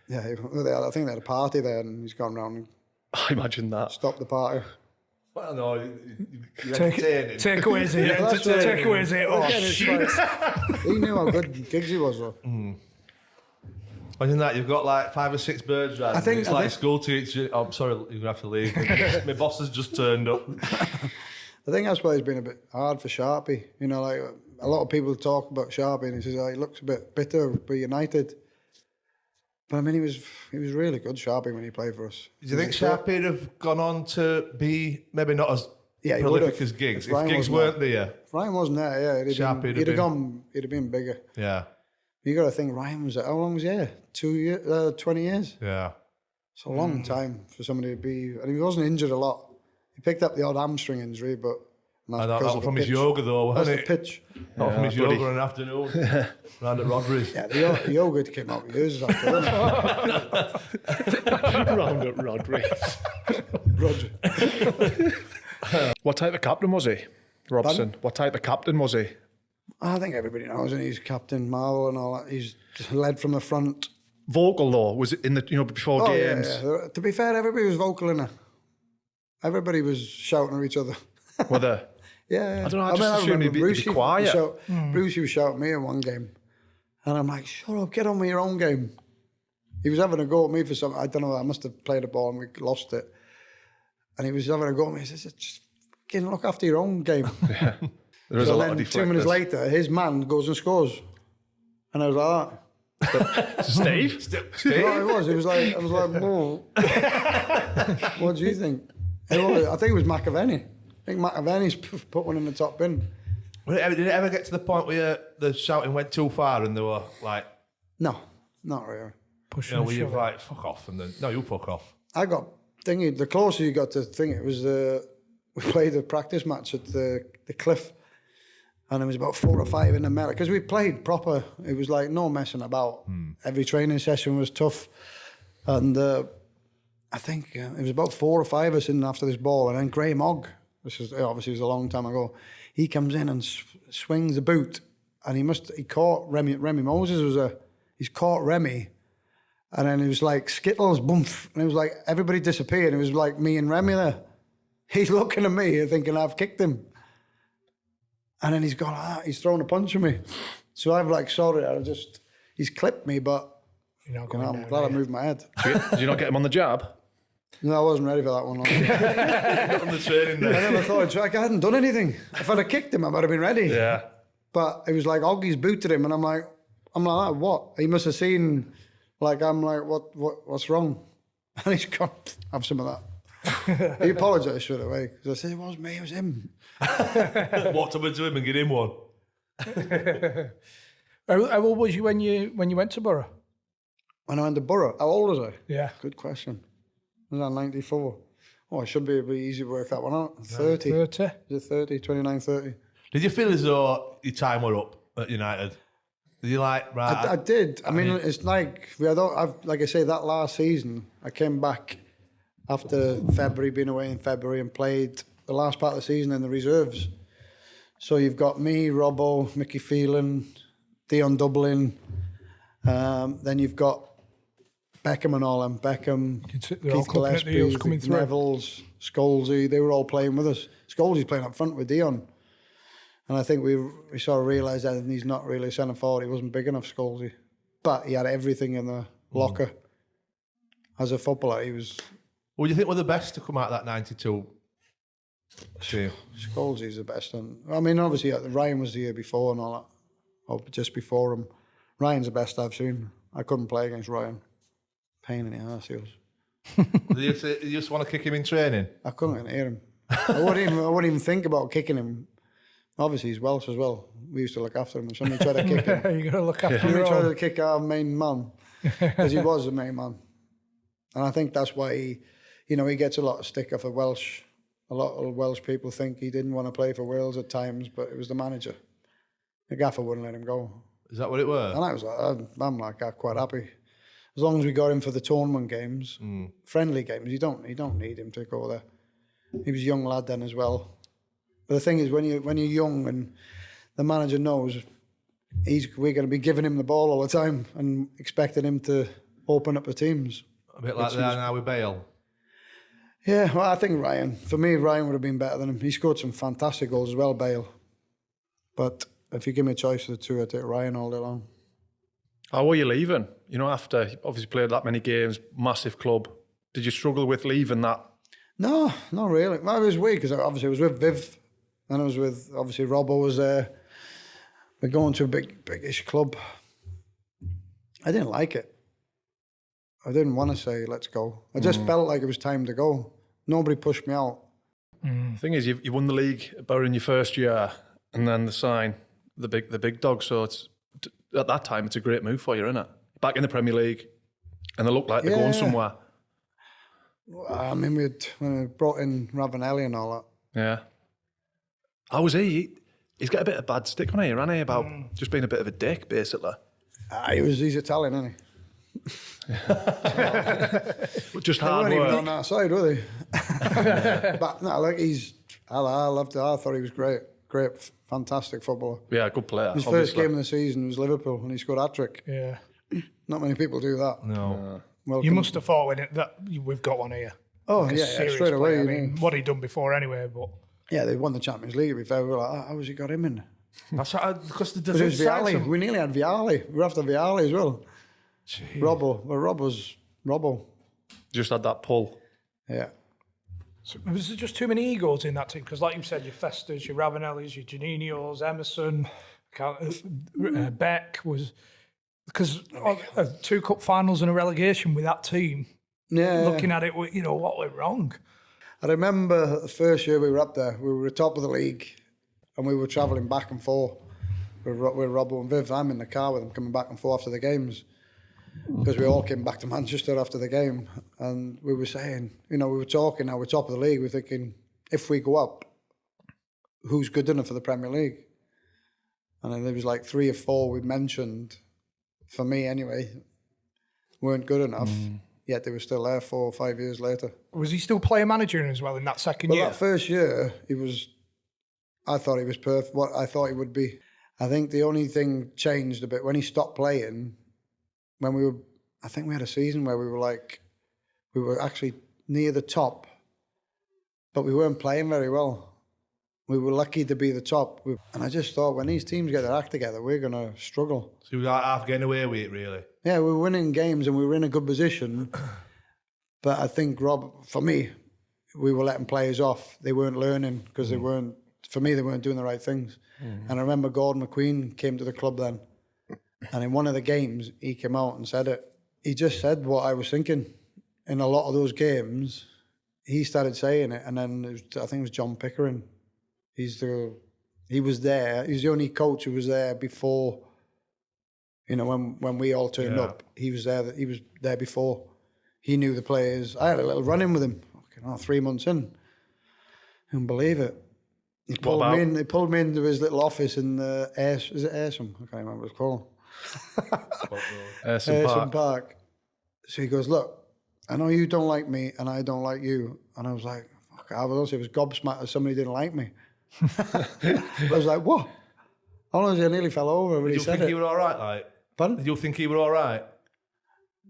Speaker 2: Yeah, I think they had a party there and he's gone round and...
Speaker 3: I imagine that.
Speaker 2: Stopped the party.
Speaker 4: Well, no,
Speaker 1: takeaways here. Takeaways here. Oh, shit.
Speaker 2: He knew how good Giggsy was, though.
Speaker 4: Mm. Imagine that, you've got like 5 or 6 birds right. It's like school teacher. Oh, I'm sorry, you're going to have to leave. My boss has just turned up.
Speaker 2: I think that's why it's been a bit hard for Sharpie. You know, like a lot of people talk about Sharpie and he says, he looks a bit bitter for United. But I mean, he was really good, Sharpie, when he played for us.
Speaker 4: Do you think Sharpie would have gone on to be maybe not as prolific as Giggs? If Giggs weren't there.
Speaker 2: If Ryan wasn't there, he'd have been bigger.
Speaker 4: Yeah.
Speaker 2: You got to think Ryan was there. How long was he here? 2 years, 20 years?
Speaker 4: Yeah.
Speaker 2: It's a long time for somebody to be... And he wasn't injured a lot. He picked up the odd hamstring injury, but...
Speaker 4: That was from his yoga, though, wasn't it?
Speaker 2: That's the pitch.
Speaker 4: Not from his yoga in the afternoon. Round at Rodri's.
Speaker 2: Yeah, the yoga came out years after, didn't it?
Speaker 3: Round at Rodri's.
Speaker 2: Rodri.
Speaker 3: What type of captain was he, Robson?
Speaker 2: Pardon?
Speaker 3: What type of captain was he?
Speaker 2: I think everybody knows, and he's Captain Marvel and all that. He's just led from the front.
Speaker 3: Vocal though, was it in the before games?
Speaker 2: Yeah. To be fair, everybody was vocal in it. Everybody was shouting at each other.
Speaker 3: Were they?
Speaker 2: Yeah.
Speaker 3: I don't know. I just assumed he'd be quiet.
Speaker 2: Brucey was shouting at me in one game, and I'm like, "Shut up, get on with your own game." He was having a go at me for something. I don't know. I must have played a ball and we lost it, and he was having a go at me. He says, "Just look after your own game."
Speaker 3: Yeah. There is a lot of deflectors.
Speaker 2: 2 minutes later, his man goes and scores. And I was like,
Speaker 3: Steve?
Speaker 2: No, it was. It was like, I was like, whoa. What do you think? I think it was McAvenny. I think McAvenny's put one in the top bin.
Speaker 4: Did it ever get to the point where the shouting went too far and they were like...
Speaker 2: No, not really.
Speaker 1: Pushing
Speaker 4: where you like, fuck off, and then... No, you fuck off.
Speaker 2: I got thingy. The closer you got to thing, it was we played a practice match at the cliff, and it was about 4 or 5 in the middle because we played proper. It was like no messing about. Every training session was tough, and I think it was about 4 or 5 of us in after this ball, and then Graham Ogg, this is obviously was a long time ago. He comes in and swings the boot, and he caught Remy Moses he's caught Remy. And then it was like Skittles, boom, and it was like everybody disappeared. It was like me and Remy there. He's looking at me thinking I've kicked him. And then he's gone, he's thrown a punch at me. So I've like, sorry, he's clipped me, but I'm glad I moved my head.
Speaker 3: Did you not get him on the jab?
Speaker 2: No, I wasn't ready for that one.
Speaker 4: On the training day.
Speaker 2: I never thought, I hadn't done anything. If I'd have kicked him, I might have been ready.
Speaker 3: Yeah.
Speaker 2: But it was like Oggy's booted him, and I'm like, what? He must have seen... Like, I'm like, what's wrong? And he's gone, have some of that. He apologised straight away because I said, it wasn't me, it was him.
Speaker 4: Walked up to him and get him one.
Speaker 1: How old was you when you went to Borough?
Speaker 2: When I went to Borough, how old was I?
Speaker 1: Yeah.
Speaker 2: Good question. I was 94. Oh, I should be able to easy to work that one out. 30. 30. Is it 30? 29, 30.
Speaker 4: Did you feel as though your time were up at United? Did you like, right?
Speaker 2: I did. I mean, it's like, like I say, that last season, I came back after February, being away in February, and played the last part of the season in the reserves. So you've got me, Robbo, Mickey Phelan, Dion Dublin, then you've got Beckham and all them. Beckham, Keith Gillespie, Neville's, Scholesy, they were all playing with us. Scholesy's playing up front with Dion. And I think we sort of realised that he's not really centre forward. He wasn't big enough, Scholesy. But he had everything in the locker. As a footballer, he was...
Speaker 4: Well, do you think we're the best to come out of that 92 team?
Speaker 2: Scholesy's the best. And I mean, obviously, Ryan was the year before and all that. Or just before him. Ryan's the best I've seen. I couldn't play against Ryan. Pain in the arse he was.
Speaker 4: Did you just want to kick him in training?
Speaker 2: I couldn't hear him. I wouldn't even think about kicking him. Obviously, he's Welsh as well. We used to look after him. If somebody tried to kick him,
Speaker 1: you got to look after him.
Speaker 2: Somebody tried to kick our main man because he was the main man, and I think that's why he gets a lot of stick off of Welsh. A lot of Welsh people think he didn't want to play for Wales at times, but it was the manager. The gaffer wouldn't let him go.
Speaker 4: Is that what it was?
Speaker 2: And I was I'm quite happy as long as we got him for the tournament games, friendly games. You don't need him to go there. He was a young lad then as well. But the thing is, when you're young and the manager knows we're going to be giving him the ball all the time and expecting him to open up the teams.
Speaker 4: A bit like they are now with Bale.
Speaker 2: Yeah, well, I think Ryan would have been better than him. He scored some fantastic goals as well, Bale. But if you give me a choice of the two, I'd take Ryan all day long.
Speaker 3: How were you leaving? After you obviously played that many games, massive club. Did you struggle with leaving that?
Speaker 2: No, not really. Well, it was weird because obviously I was with Viv. And I was with, obviously, Robbo was there. We're going to a big-ish club. I didn't like it. I didn't want to say, let's go. I just felt like it was time to go. Nobody pushed me out.
Speaker 3: The thing is, you won the league about in your first year, and then the sign, the big dog. So it's at that time, it's a great move for you, isn't it? Back in the Premier League, and they look like they're going somewhere.
Speaker 2: I mean, when we brought in Ravanelli and all that.
Speaker 3: Yeah. How was he? He's got a bit of bad stick on here, hasn't he? About just being a bit of a dick, basically.
Speaker 2: He's Italian, isn't
Speaker 3: he? Just hard
Speaker 2: work. He wasn't even
Speaker 3: work.
Speaker 2: on that side, was he? But no, like I loved it. I thought he was great, fantastic footballer.
Speaker 3: Yeah, good player.
Speaker 2: His first game of the season was Liverpool, and he scored a hat-trick.
Speaker 1: Yeah.
Speaker 2: Not many people do that.
Speaker 4: No.
Speaker 2: Welcome.
Speaker 1: You must have thought that we've got one here.
Speaker 2: Oh, yeah, straight away.
Speaker 1: I mean, what he'd done before anyway, but...
Speaker 2: Yeah, they won the Champions League. To be fair, we were like, how has he got him in?
Speaker 4: That's because
Speaker 2: it was Vialli. We nearly had Vialli. We were after Vialli as well.
Speaker 1: Jeez.
Speaker 2: Robbo. Well, Robbo's Robbo.
Speaker 3: Just had that pull.
Speaker 2: Yeah.
Speaker 1: So was there just too many egos in that team? Because like you said, your Festas, your Ravanellis, your Janinios, Emerson, Beck was... because 2 cup finals and a relegation with that team.
Speaker 2: Yeah.
Speaker 1: Looking at it, you know, what went wrong?
Speaker 2: I remember the first year we were up there, we were top of the league and we were travelling back and forth with Robbo and Viv. I'm in the car with them coming back and forth after the games because we all came back to Manchester after the game, and we were saying, you know, we were talking, now we're top of the league, we're thinking, if we go up, who's good enough for the Premier League? And then there was like 3 or 4 we mentioned, for me anyway, weren't good enough. Yet they were still there 4 or 5 years later.
Speaker 1: Was he still player manager as well in that second year?
Speaker 2: That first year, I thought he was perfect, what I thought he would be. I think the only thing changed a bit when he stopped playing, I think we had a season where we were actually near the top, but we weren't playing very well. We were lucky to be the top. And I just thought, when these teams get their act together, we're going to struggle.
Speaker 4: So we were half getting away with it, really?
Speaker 2: Yeah, we were winning games and we were in a good position. But I think, Rob, for me, we were letting players off. They weren't learning because they weren't doing the right things. And I remember Gordon McQueen came to the club then. And in one of the games, he came out and said it. He just said what I was thinking. In a lot of those games, he started saying it. And then I think it was John Pickering. He was there. He's the only coach who was there before, you know, when we all turned up. He was there. He was there before. He knew the players. I had a little run-in with him. 3 months in. Couldn't believe it. He pulled me into his little office in is it Ayrsham? I can't remember what it's called.
Speaker 3: Ayrsham
Speaker 2: Park. So he goes, look, I know you don't like me and I don't like you. And I was like, fuck, I was gobsmacked that somebody didn't like me. I was like, what? Honestly, I nearly fell over when he said it.
Speaker 4: Did you think he were all right? Like,
Speaker 2: pardon?
Speaker 4: Did you think he were all right?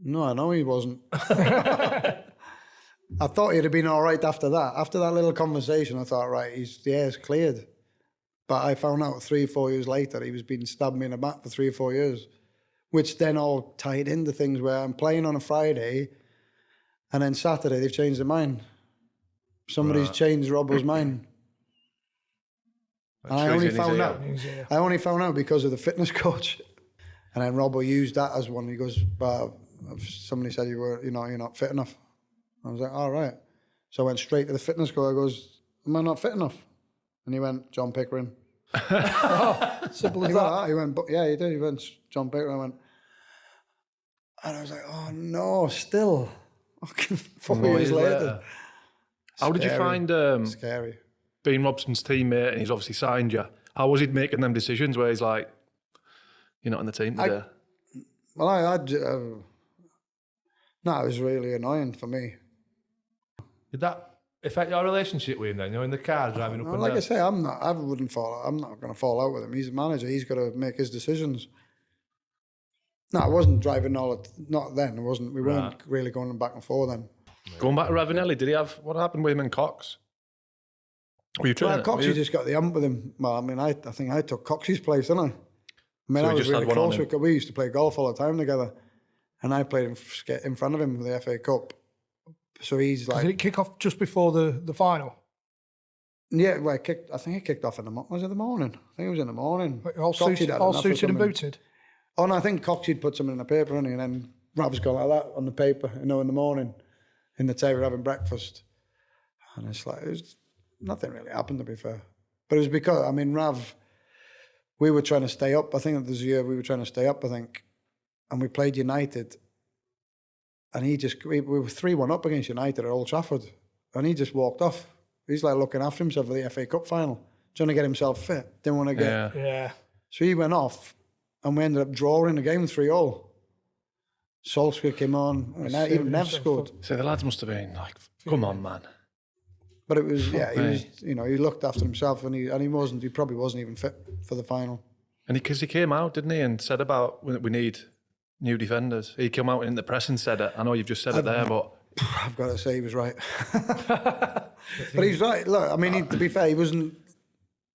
Speaker 2: No, I know he wasn't. I thought he'd have been all right after that. After that little conversation, I thought, right, the air's cleared. But I found out 3 or 4 years later he was being stabbed me in the back for 3 or 4 years, which then all tied into things where I'm playing on a Friday and then Saturday they've changed their mind. Somebody's changed Robbo's mind. And I only found out because of the fitness coach. And then Robbo used that as one. He goes, somebody said you're not fit enough. I was like, all right. So I went straight to the fitness coach. I goes, am I not fit enough? And he went, John Pickering.
Speaker 1: Simple as that.
Speaker 2: He went, yeah, he did. He went, John Pickering. I went, and I was like, oh no, still. 4 years later.
Speaker 3: How did you find
Speaker 2: scary
Speaker 3: being Robson's teammate, and he's obviously signed you? How was he making them decisions where he's like, you're not in the team today?
Speaker 2: It was really annoying for me.
Speaker 4: Did that affect your relationship with him then? You're in the car driving up and down?
Speaker 2: Like I say, I'm not going to fall out with him. He's a manager. He's got to make his decisions. No, I wasn't driving not then. It wasn't. We weren't really going back and forth then.
Speaker 3: Going back to Ravanelli, what happened with him and Cox? Were you trying?
Speaker 2: Coxie just got the hump with him. Well, I mean, I think I took Coxie's place, didn't I? I mean,
Speaker 3: So
Speaker 2: I was really close with him. We used to play golf all the time together, and I played in front of him for the FA Cup. So he's like,
Speaker 1: did it kick off just before the final?
Speaker 2: Yeah, well, I think it kicked off in the was it the morning? I think it was in the morning.
Speaker 1: All suited and booted.
Speaker 2: Oh no, I think Coxie'd put something in the paper, and then Rav's gone like that on the paper, in the morning, in the table having breakfast, and it's like nothing really happened, to be fair. But it was because, I mean, Rav, we were trying to stay up. I think that this year we were trying to stay up, and we played United, and we were 3-1 up against United at Old Trafford, and he just walked off. He's like looking after himself for the FA Cup final, trying to get himself fit. Didn't want to get...
Speaker 1: Yeah.
Speaker 2: So he went off, and we ended up drawing the game 3-3. Solskjaer came on, and even Nev scored.
Speaker 3: So the lads must have been like, come on, man.
Speaker 2: But it was, he looked after himself, and he probably wasn't even fit for the final.
Speaker 3: And because he came out, didn't he, and said about we need new defenders. He came out in the press and said it. I know you've just said it there, but
Speaker 2: I've got to say he was right. But he's right. Look, I mean, to be fair,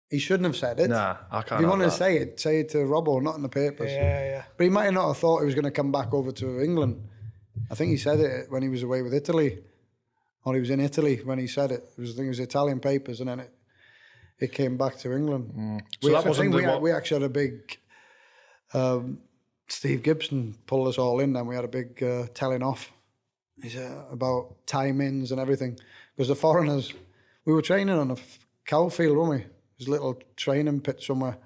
Speaker 2: he shouldn't have said it.
Speaker 3: Nah, I can't.
Speaker 2: If you want to say it to Robbo, not in the papers.
Speaker 1: Yeah.
Speaker 2: But he might not have thought he was going to come back over to England. I think he said it when he was away with Italy. Or he was in Italy when he said it. I think it was Italian papers, and then it came back to England.
Speaker 3: So that wasn't
Speaker 2: we actually had a big Steve Gibson pulled us all in, and we had a big telling off. About timings and everything. Because the foreigners, we were training on a cow field, weren't we? There's a little training pit somewhere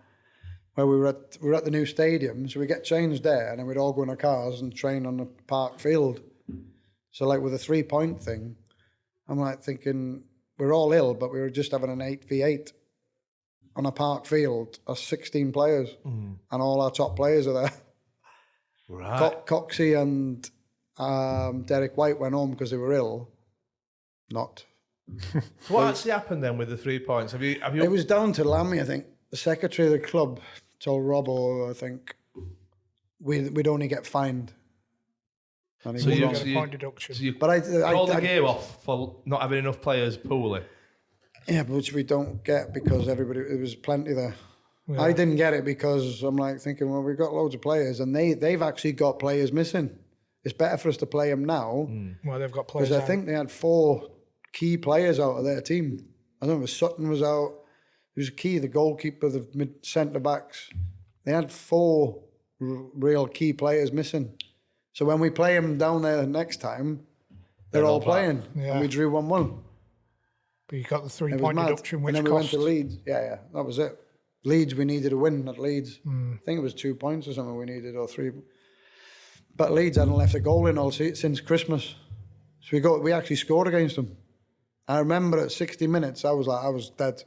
Speaker 2: where we were at the new stadium. So we get changed there, and then we'd all go in our cars and train on the park field. So like with a 3-point thing, I'm like thinking, we're all ill, but we were just having an 8v8 on a park field. Us 16 players, and all our top players are there.
Speaker 4: Right.
Speaker 2: Coxey and Derek White went home because they were ill. Not.
Speaker 4: What actually happened then with the 3 points? Have you?
Speaker 2: It was down to Lammy, I think. The secretary of the club told Robbo, I think, we'd only get fined. And
Speaker 1: So you get a point deduction.
Speaker 4: So you
Speaker 2: but I
Speaker 4: called the game off for not having enough players poorly.
Speaker 2: Yeah, but which we don't get because there was plenty there.
Speaker 1: Yeah.
Speaker 2: I didn't get it because I'm like thinking, well, we've got loads of players, and they've actually got players missing. It's better for us to play them now.
Speaker 1: Well, they've got players.
Speaker 2: Because I think they had 4 key players out of their team. I don't know if Sutton was out. He was key, the goalkeeper, the centre backs. They had 4 real key players missing. So when we play them down there next time, they're all playing.
Speaker 1: Yeah.
Speaker 2: And we drew 1-1.
Speaker 1: But you got the 3-point deduction, which
Speaker 2: and then we
Speaker 1: cost.
Speaker 2: went to Leeds. Yeah, that was it. Leeds, we needed a win at Leeds. I think it was 2 points or something we needed, or 3. But Leeds hadn't left a goal in all since Christmas. So we actually scored against them. I remember at 60 minutes, I was dead.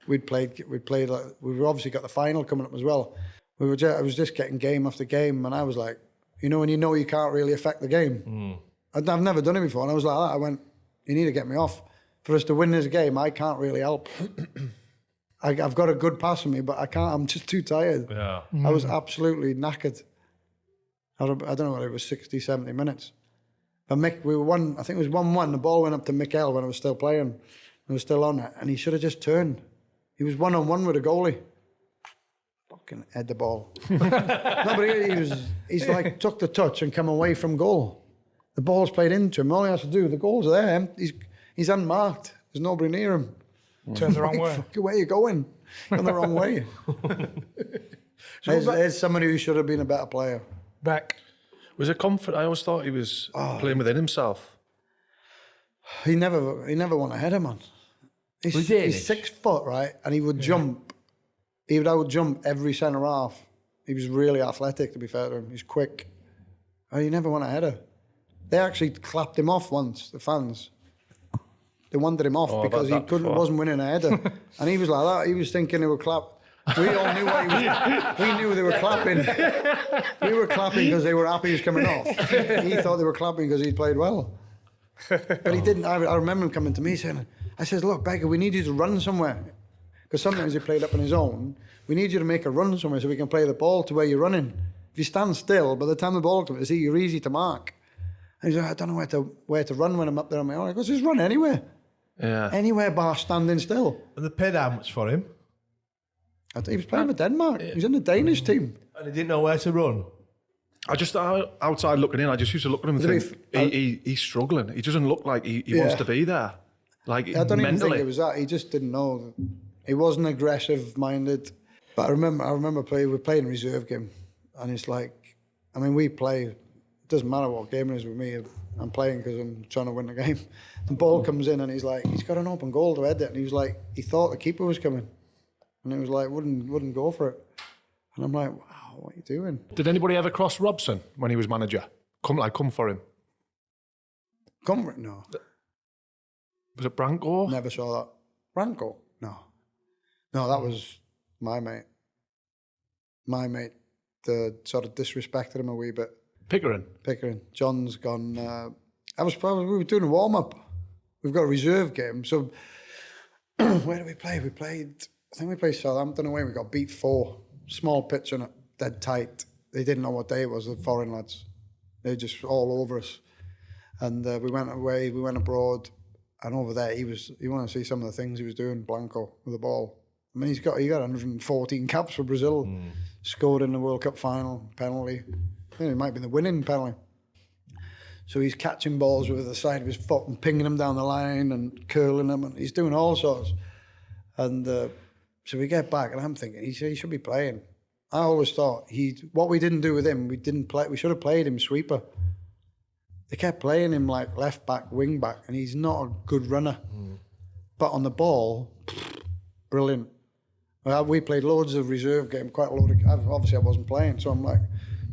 Speaker 2: We'd played like, we've obviously got the final coming up as well. I was just getting game after game, and I was like, when you can't really affect the game. I've never done it before, and I was like that. I went, you need to get me off. For us to win this game, I can't really help. I've got a good pass on me, but I can't. I'm just too tired.
Speaker 4: Yeah.
Speaker 2: I was absolutely knackered. I don't know whether it was 60, 70 minutes. But Mick, we were I think it was 1-1. The ball went up to Mikel when I was still playing. I was still on it, and he should have just turned. He was 1-on-1 with a goalie. Fucking head the ball. No, but he's like took the touch and come away from goal. The ball's played into him. All he has to do, the goal's there. He's unmarked. There's nobody near him.
Speaker 1: Turn the wrong way.
Speaker 2: Fuck, where are you going? Going the wrong way. There's somebody who should have been a better player.
Speaker 1: Beck.
Speaker 3: Was it comfort? I always thought he was playing within himself.
Speaker 2: He never won a header, man. He's 6 foot, right? And he would jump. He would out-jump every centre half. He was really athletic, to be fair to him. He's quick. And he never won a header. They actually clapped him off once, the fans. They wanted him off because he wasn't winning a header. And he was like that. He was thinking they were clap. We all knew what he was. We knew they were clapping. We were clapping because they were happy he was coming off. He thought they were clapping because he'd played well. But he didn't. I remember him coming to me saying, I says, look, Becker, we need you to run somewhere. Because sometimes he played up on his own. We need you to make a run somewhere so we can play the ball to where you're running. If you stand still, by the time the ball comes, you're easy to mark. And he's like, I don't know where to run when I'm up there on my own. I go, just run anywhere.
Speaker 3: Yeah.
Speaker 2: Anywhere bar standing still.
Speaker 4: And they paid how much for him?
Speaker 2: He was playing for Denmark. He was in the Danish team.
Speaker 4: And he didn't know where to run.
Speaker 3: I just, outside looking in, I just used to look at him and think, he's struggling. He doesn't look like he wants to be there. Like,
Speaker 2: I don't
Speaker 3: mentally.
Speaker 2: even think it was that. He just didn't know. He wasn't aggressive-minded. But I remember we played a reserve game. And it's like, I mean, we play, it doesn't matter what game it is with me. I'm playing because I'm trying to win the game. The ball comes in and he's like, he's got an open goal to head it. And he was like, he thought the keeper was coming. And it was like, wouldn't go for it. And I'm like, wow, what are you doing?
Speaker 3: Did anybody ever cross Robson when he was manager? Come for him?
Speaker 2: No.
Speaker 3: Was it Branko?
Speaker 2: Never saw that. Branko? No. No, that was my mate. My mate sort of disrespected him a wee bit. Pickering. John's gone. We were doing a warm-up. We've got a reserve game. So where did we play? I think we played Southampton away. We got beat 4. Small pitch on it, dead tight. They didn't know what day it was, the foreign lads. They were just all over us. And we went away, we went abroad. And over there, you want to see some of the things he was doing, Blanco, with the ball. I mean, he got 114 caps for Brazil. Scored in the World Cup final, penalty. I think it might be the winning penalty. So he's catching balls with the side of his foot and pinging them down the line and curling them. And he's doing all sorts. And so we get back, and I'm thinking, he should be playing. I always thought what we didn't do with him, we should have played him sweeper. They kept playing him like left back, wing back, and he's not a good runner. But on the ball, brilliant. Well, we played loads of reserve games, quite a lot of, obviously I wasn't playing, so I'm like,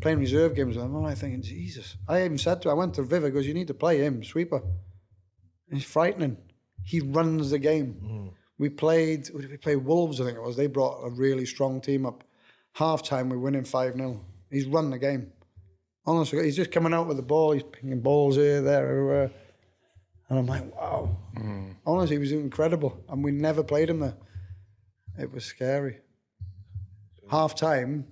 Speaker 2: playing reserve games with him, I'm like thinking, Jesus. I even said to him, I went to Viv, goes, you need to play him, sweeper. And he's frightening. He runs the game. We played Wolves, I think it was. They brought a really strong team up. Half-time, we're winning 5-0. He's run the game. Honestly, he's just coming out with the ball, he's pinging balls here, there, everywhere. And I'm like, wow. Honestly, he was incredible. And we never played him there. It was scary. Half-time,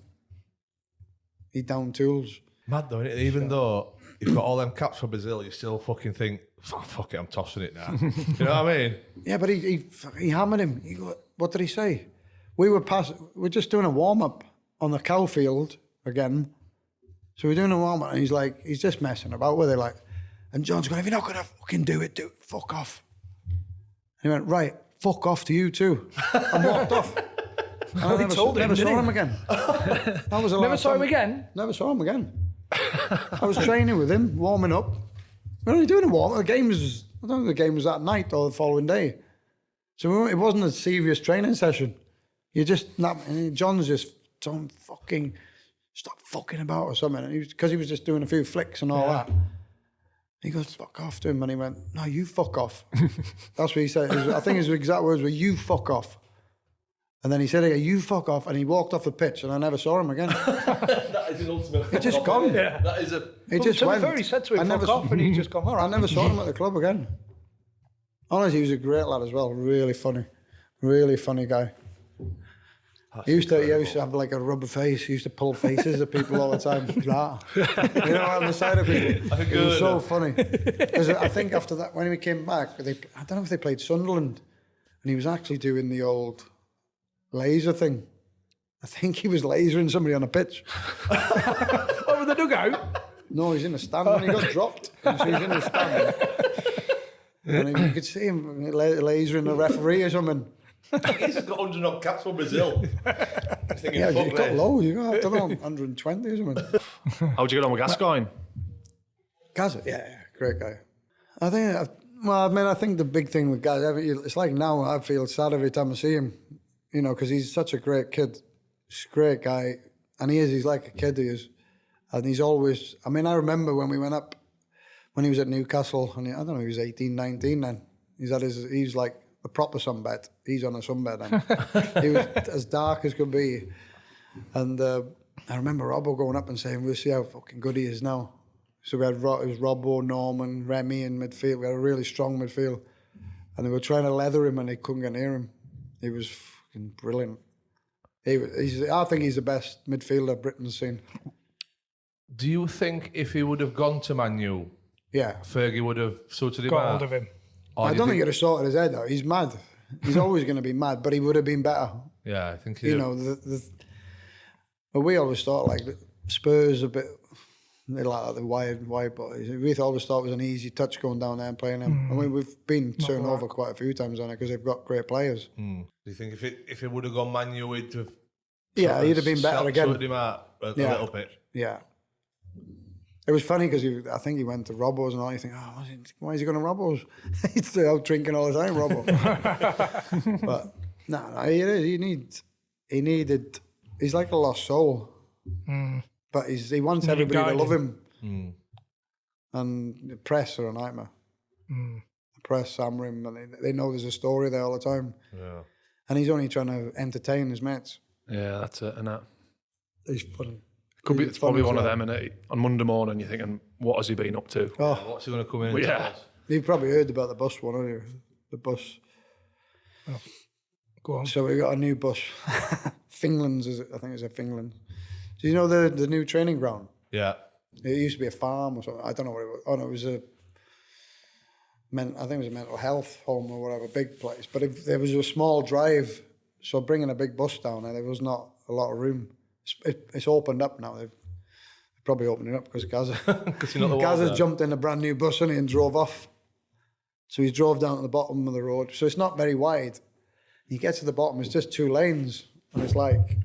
Speaker 2: he down tools.
Speaker 4: Mad though, isn't it? Even though you've got all them caps for Brazil, you still fucking think, fuck it, I'm tossing it now. You know what I mean?
Speaker 2: Yeah, but he hammered him. What did he say? We're just doing a warm-up on the cow field again. So we're doing a warm-up and he's just messing about with it, like, and John's going, if you're not going to fucking do it, fuck off. And he went, right, fuck off to you too. And walked off. And I never saw him again. That was
Speaker 1: Never saw him again?
Speaker 2: Never saw him again. I was training with him, warming up. We're only doing a warm-up. I don't think the game was that night or the following day. So it wasn't a serious training session. John's just don't fucking stop fucking about or something. And because he was just doing a few flicks and all that. He goes, fuck off to him. And he went, no, you fuck off. That's what he said. I think his exact words were, you fuck off. And then he said, you fuck off. And he walked off the pitch and I never saw him again.
Speaker 4: That is an ultimate.
Speaker 2: He just gone.
Speaker 1: Yeah.
Speaker 4: That is a.
Speaker 2: He just went.
Speaker 1: He said to him, fuck off, and he just gone, all right.
Speaker 2: I never saw him at the club again. Honestly, he was a great lad as well. Really funny guy. He used to have like a rubber face. He used to pull faces at people all the time. You know, on the side of people. It was so funny. I think after that, when we came back, I don't know if they played Sunderland, and he was actually doing the old laser thing. I think he was lasering somebody on a pitch.
Speaker 1: Over the dugout?
Speaker 2: No, he's in the stand when he got dropped. So he's in the stand. And you could see him lasering the referee or something.
Speaker 4: He's got 100 odd caps for Brazil.
Speaker 2: Yeah, you got low. You got, I don't know, 120 or something.
Speaker 3: How'd you get on with Gascoigne?
Speaker 2: Yeah, great guy. I think the big thing with Gaz, it's like now I feel sad every time I see him, you know, because he's such a great kid. He's a great guy. And he's like a kid, he is. And he's always, I remember when we went up, when he was at Newcastle, and I don't know, he was 18, 19 then. He's like a proper sunbed. He's on a sunbed then. He was as dark as could be. And I remember Robbo going up and saying, we'll see how fucking good he is now. So it was Robbo, Norman, Remy in midfield. We had a really strong midfield. And they were trying to leather him and they couldn't get near him. He was fucking brilliant. I think he's the best midfielder Britain's seen.
Speaker 4: Do you think if he would have gone to Man U, Fergie would have sorted him out?
Speaker 1: Got hold of him.
Speaker 2: I don't think he'd have sorted his head out. He's mad. He's always going to be mad, but he would have been better.
Speaker 4: Yeah, I think
Speaker 2: you know. But we always thought like Spurs a bit. They like the wide boys. We always thought it was an easy touch going down there and playing him. We've been turned over quite a few times on it because they've got great players.
Speaker 4: Do you think if it would have gone Man U, he'd have?
Speaker 2: Yeah, he'd have been better again.
Speaker 4: Sorted him out a little bit.
Speaker 2: Yeah. It was funny because I think he went to Robbo's and all. You think, why is he going to Robbo's? He's still out drinking all the time, Robbo. But no, he needed. He's like a lost soul. But he wants everybody to love him. And the press are a nightmare. The press hammer him, and they know there's a story there all the time.
Speaker 4: Yeah.
Speaker 2: And he's only trying to entertain his mates.
Speaker 3: Yeah, that's it, innit?
Speaker 2: He's funny.
Speaker 3: It's probably one of them, innit? On Monday morning, you're thinking, what has he been up to?
Speaker 2: Oh,
Speaker 4: what's he going to come in?
Speaker 3: Yeah.
Speaker 2: You've probably heard about the bus one, haven't you? The bus.
Speaker 1: Oh. Go on.
Speaker 2: So we got a new bus. Finland's, I think it's a Finland. Do you know the new training ground?
Speaker 4: Yeah.
Speaker 2: It used to be a farm or something. I don't know what it was. Oh, no, it was I think it was a mental health home or whatever, big place. But there was a small drive, so bringing a big bus down there was not a lot of room. It's opened up now. They're probably opening it up because Gaza jumped in a brand new bus and drove off. So he drove down to the bottom of the road. So it's not very wide. You get to the bottom, it's just 2 lanes. And it's like,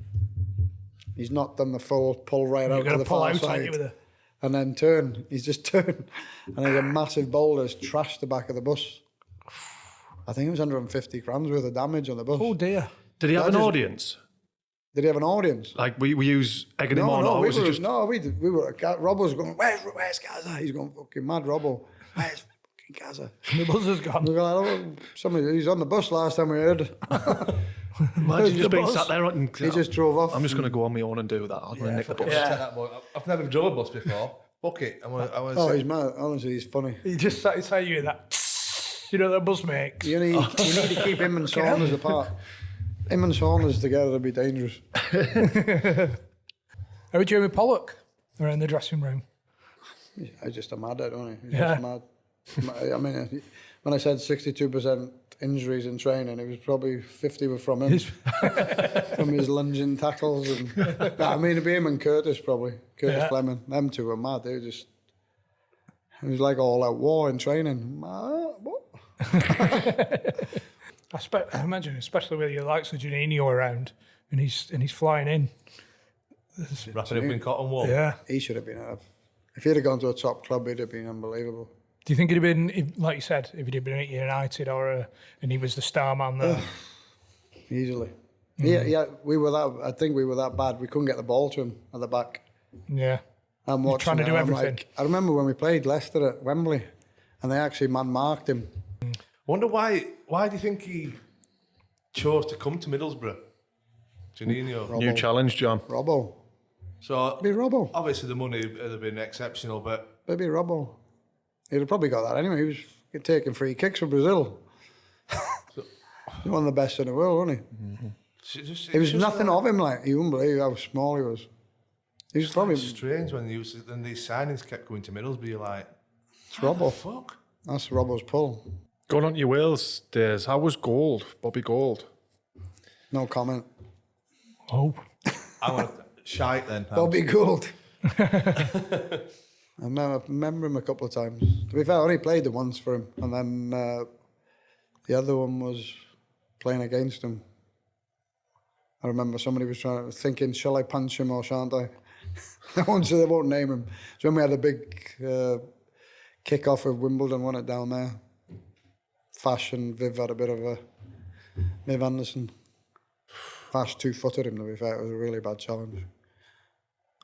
Speaker 2: He's not done the full pull right out to the
Speaker 1: pull
Speaker 2: far
Speaker 1: out,
Speaker 2: side.
Speaker 1: with it.
Speaker 2: And then turn. He's just turned. And there's a massive boulder that's trashed the back of the bus. I think it was 150 grand's worth of damage on the bus.
Speaker 1: Oh dear.
Speaker 3: Did he have an audience?
Speaker 2: Did he have an audience?
Speaker 3: Like we use egging him on, or was it just...
Speaker 2: we were. Robbo was going, where's Gaza? He's going, fucking mad, Robbo. Where's fucking Gaza?
Speaker 1: The bus has gone.
Speaker 2: We're going, he's on the bus last time we heard.
Speaker 3: Imagine just being sat there and...
Speaker 2: He just drove off.
Speaker 3: I'm just going to go on my own and do that. I'm going to nick the bus.
Speaker 4: Yeah. I've never drove a bus before. Fuck it.
Speaker 2: He's mad. Honestly, he's funny.
Speaker 1: He just satisfies you with that. You know that bus makes.
Speaker 2: You need to keep him and Saunders apart. Him and Saunders together would be dangerous.
Speaker 1: How was Jamie Pollock around the dressing room?
Speaker 2: He's just a mad, don't he? He's just mad. I mean, when I said 62% injuries in training, it was probably 50 were from him. From his lunging tackles. And I mean, it'd be him and Curtis probably. Curtis Fleming. Them two were mad. They were just... It was like all out war in training. What?
Speaker 1: I imagine, especially with your likes of Janino around, and he's flying in.
Speaker 4: Wrapping up in cotton wool.
Speaker 1: Yeah.
Speaker 2: He should have been. If he'd have gone to a top club, he'd have been unbelievable.
Speaker 1: Do you think it'd have been, like you said, if he'd been at United and he was the star man there?
Speaker 2: Easily. Yeah, we were that. I think we were that bad. We couldn't get the ball to him at the back.
Speaker 1: Yeah.
Speaker 2: I'm watching.
Speaker 1: Trying to do everything.
Speaker 2: I remember when we played Leicester at Wembley, and they actually man-marked him.
Speaker 4: Wonder why do you think he chose to come to Middlesbrough? Janino.
Speaker 3: New challenge, John.
Speaker 2: Robbo.
Speaker 4: So,
Speaker 2: Be Robbo.
Speaker 4: obviously the money would have been exceptional, but...
Speaker 2: Maybe Robbo. He'd have probably got that anyway. He was taking free kicks for Brazil. He's one of the best in the world, wasn't he?
Speaker 4: Mm-hmm.
Speaker 2: It was nothing of him, like, you wouldn't believe how small he was. He was probably...
Speaker 4: strange when these signings kept going to Middlesbrough, you're like...
Speaker 2: It's Robbo.
Speaker 4: Fuck?
Speaker 2: That's Robbo's pull.
Speaker 3: Going on to your Wales days, how was Gold, Bobby Gold?
Speaker 2: No comment.
Speaker 1: Oh.
Speaker 4: I want to shite then.
Speaker 2: Bobby Gould. I remember him a couple of times. To be fair, I only played it once for him. And then the other one was playing against him. I remember somebody was thinking, shall I punch him or shan't I? They won't name him. So when we had a big kick-off of Wimbledon, won it down there. Fash and Viv had a bit of a... Viv Anderson. Fash two-footed him, to be fair. It was a really bad challenge.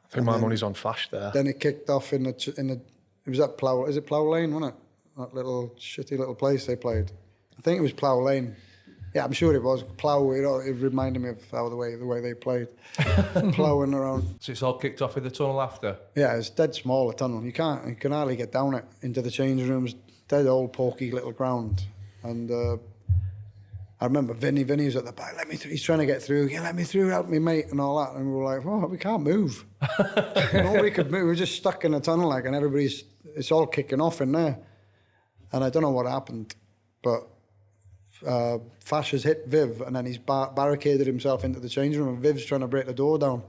Speaker 3: I think my money's on Fash there.
Speaker 2: Then it kicked off in the... It was at Plough... Is it Plough Lane, wasn't it? That little shitty little place they played. I think it was Plough Lane. Yeah, I'm sure it was. Plough, it reminded me of how the way they played. Ploughing around.
Speaker 4: So it's all kicked off in the tunnel after?
Speaker 2: Yeah, it's dead small, the tunnel. You can hardly get down it into the change rooms. Dead old pokey little ground. And I remember Vinny was at the back. Let me through. He's trying to get through. Yeah, let me through. Help me, mate, and all that. And we were like, oh, we can't move. Nobody could move. We were just stuck in a tunnel, like, and it's all kicking off in there. And I don't know what happened, but Fash has hit Viv, and then he's barricaded himself into the change room, and Viv's trying to break the door down.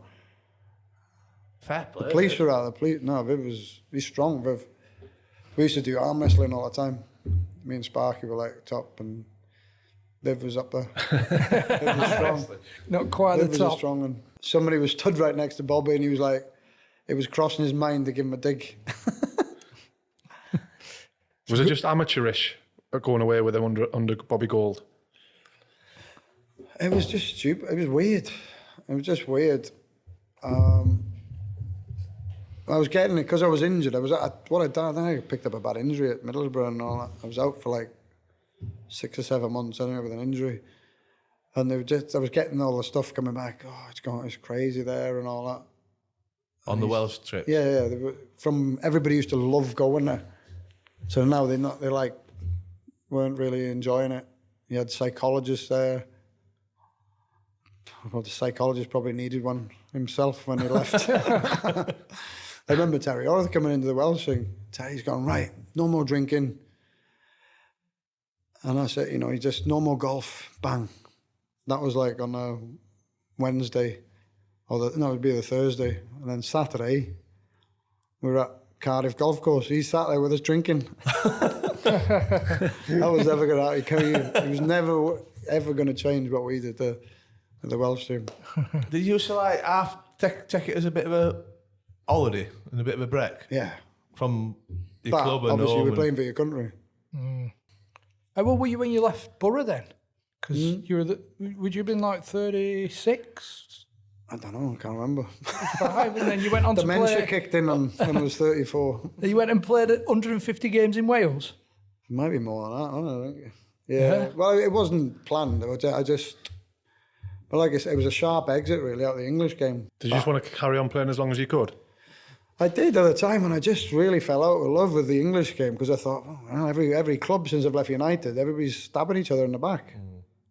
Speaker 4: Fair play.
Speaker 2: The police were out. He's strong, Viv. We used to do arm wrestling all the time. Me and Sparky were like top, and Viv was up there. Viv was strong.
Speaker 1: Not quite
Speaker 2: Viv
Speaker 1: at the
Speaker 2: was
Speaker 1: top.
Speaker 2: strong, and somebody was stood right next to Bobby, and he was like, it was crossing his mind to give him a dig.
Speaker 3: Was it just amateurish going away with him under Bobby Gold?
Speaker 2: It was just stupid. It was weird. It was just weird. I was getting it because I was injured. What I'd done, I picked up a bad injury at Middlesbrough and all that. I was out for like 6 or 7 months anyway with an injury. And I was getting all the stuff coming back. Oh, it's crazy there and all that.
Speaker 4: On the Welsh trip?
Speaker 2: Yeah. Everybody used to love going there. So now they weren't really enjoying it. You had psychologists there. Well, the psychologist probably needed one himself when he left. I remember Terry Arthur coming into the Welsh thing. Terry's gone, right, no more drinking. And I said, he just, no more golf, bang. That was like on a Wednesday, it'd be the Thursday. And then Saturday, we were at Cardiff Golf Course. He sat there with us drinking. That was never going to, he was never, ever going to change what we did at the Welsh team.
Speaker 4: Did you used to take it as a bit of a holiday and a bit of a break.
Speaker 2: Yeah.
Speaker 4: From your club and
Speaker 2: obviously
Speaker 4: home.
Speaker 2: you're playing for your country.
Speaker 1: How old were you when you left Borough then? Because you were would you have been like 36?
Speaker 2: I don't know, I can't remember.
Speaker 1: 5, and then you went on to
Speaker 2: Dementia
Speaker 1: play.
Speaker 2: kicked in when I was 34.
Speaker 1: You went and played 150 games in Wales.
Speaker 2: Might be more than that, I don't know. Yeah. Well, it wasn't planned. I just, but like I said, it was a sharp exit really out of the English game.
Speaker 3: Did you just want to carry on playing as long as you could?
Speaker 2: I did at the time, and I just really fell out of love with the English game because I thought, every club since I've left United, everybody's stabbing each other in the back.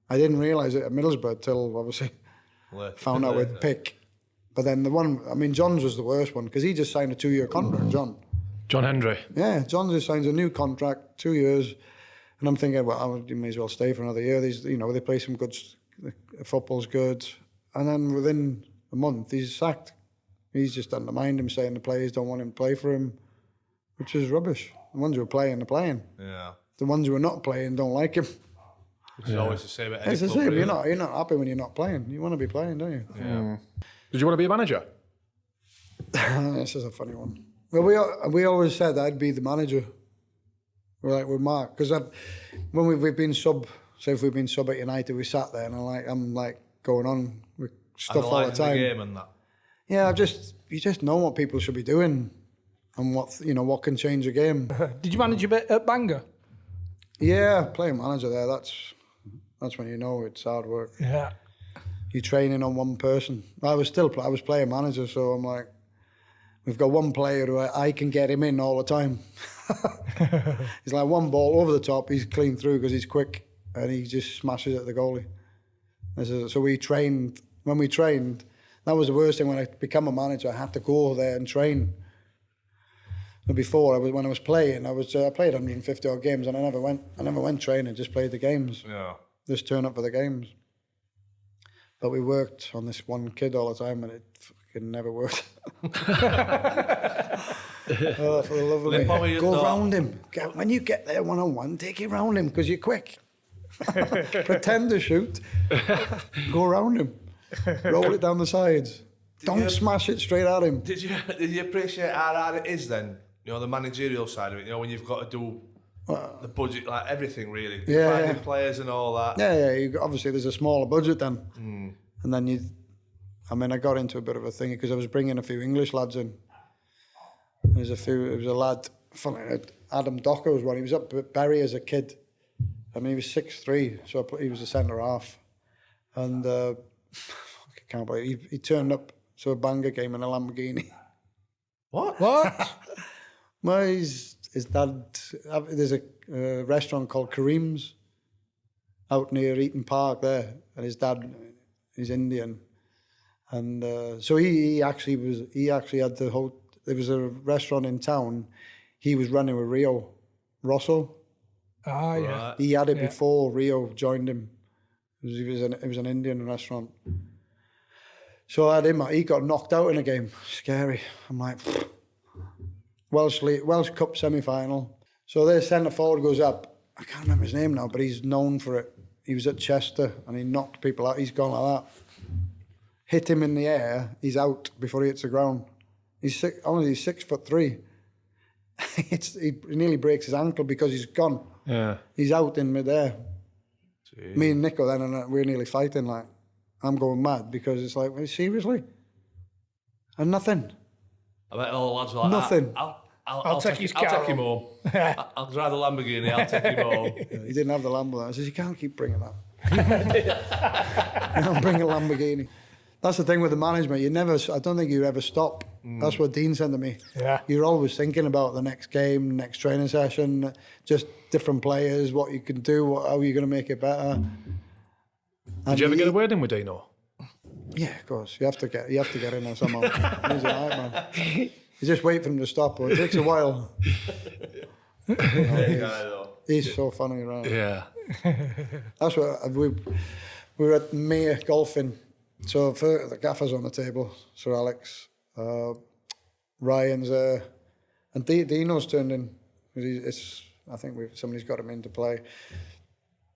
Speaker 2: I didn't realise it at Middlesbrough till obviously found out with Pick. But then John's was the worst one because he just signed a 2-year contract, John
Speaker 3: Hendry.
Speaker 2: Yeah, John just signs a new contract, 2 years. And I'm thinking, well, you may as well stay for another year. These, they play some good, football's good. And then within a month, he's sacked. He's just undermined him, saying the players don't want him to play for him, which is rubbish. The ones who are playing, are playing.
Speaker 4: Yeah.
Speaker 2: The ones who are not playing don't like him.
Speaker 4: Which is always the same at any
Speaker 2: It's the
Speaker 4: club,
Speaker 2: same.
Speaker 4: really.
Speaker 2: You're not happy when you're not playing. You want to be playing, don't you?
Speaker 4: Yeah.
Speaker 3: Did you want to be a manager?
Speaker 2: This is a funny one. Well, we always said I'd be the manager. We're like with Mark, because when we've been sub, say if we've been sub at United, we sat there and I'm like going on with stuff all the time.
Speaker 4: The game and that.
Speaker 2: Yeah, you just know what people should be doing and what can change a game.
Speaker 1: Did you manage a bit at Bangor?
Speaker 2: Yeah, playing manager there. That's when you know it's hard work.
Speaker 1: Yeah.
Speaker 2: You're training on one person. I was playing manager, so I'm like, we've got one player who I can get him in all the time. He's like one ball over the top, he's clean through because he's quick and he just smashes at the goalie. So we trained, that was the worst thing when I became a manager, I had to go there and train. But before, when I was playing, I played 150 odd games and I never went training, just played the games.
Speaker 4: Yeah.
Speaker 2: Just turn up for the games. But we worked on this one kid all the time and it fucking never worked. Oh, for the love of me. Go round him. When you get there one-on-one, take it round him because you're quick. Pretend to shoot. Go round him. Roll it down the sides. Don't smash it straight at him.
Speaker 4: Did you appreciate how hard it is then? The managerial side of it, when you've got to do the budget, like everything really. Finding players and all that.
Speaker 2: Yeah. Obviously, there's a smaller budget then. And then I got into a bit of a thing because I was bringing a few English lads in. There was a lad, Adam Docker was one. He was up at Bury as a kid. He was 6'3", so he was a centre half. And I can't believe he turned up to a Bangor game in a Lamborghini.
Speaker 4: What?
Speaker 2: Well, his dad, there's a restaurant called Kareem's out near Eaton Park there, and his dad is Indian. And so he actually had there was a restaurant in town he was running with Rio Rosso.
Speaker 1: Ah, yeah.
Speaker 4: Right.
Speaker 2: He had it before Rio joined him. It was an Indian restaurant. So I had him. He got knocked out in a game. Scary. I'm like, Welsh Cup semi-final. So their centre forward goes up. I can't remember his name now, but he's known for it. He was at Chester and he knocked people out. He's gone like that. Hit him in the air. He's out before he hits the ground. He's 6'3". He nearly breaks his ankle because he's gone.
Speaker 3: Yeah.
Speaker 2: He's out in midair.
Speaker 4: Jeez.
Speaker 2: Me and Nico then, and we're nearly fighting. Like, I'm going mad because it's like, seriously? And nothing.
Speaker 4: I bet all the lads were like,
Speaker 2: Nothing.
Speaker 4: I'll take him home. I'll drive the Lamborghini, I'll take him home.
Speaker 2: He didn't have the Lambo. I says, you can't keep bringing that. You don't bring a Lamborghini. That's the thing with the management. I don't think you ever stop. That's what Dean said to me.
Speaker 1: Yeah.
Speaker 2: You're always thinking about the next game, next training session, just different players, what you can do, how you're going to make it better.
Speaker 3: Did you ever get a word in with Dino?
Speaker 2: Yeah, of course. You have to get in there somehow. He's all right, man. You just wait for him to stop, but it takes a while. He's so funny around.
Speaker 3: Yeah.
Speaker 2: That's what we were at May golfing. So for the gaffer's on the table, Sir Alex, Ryan's there, and Dino's turned in. I think somebody's got him in to play,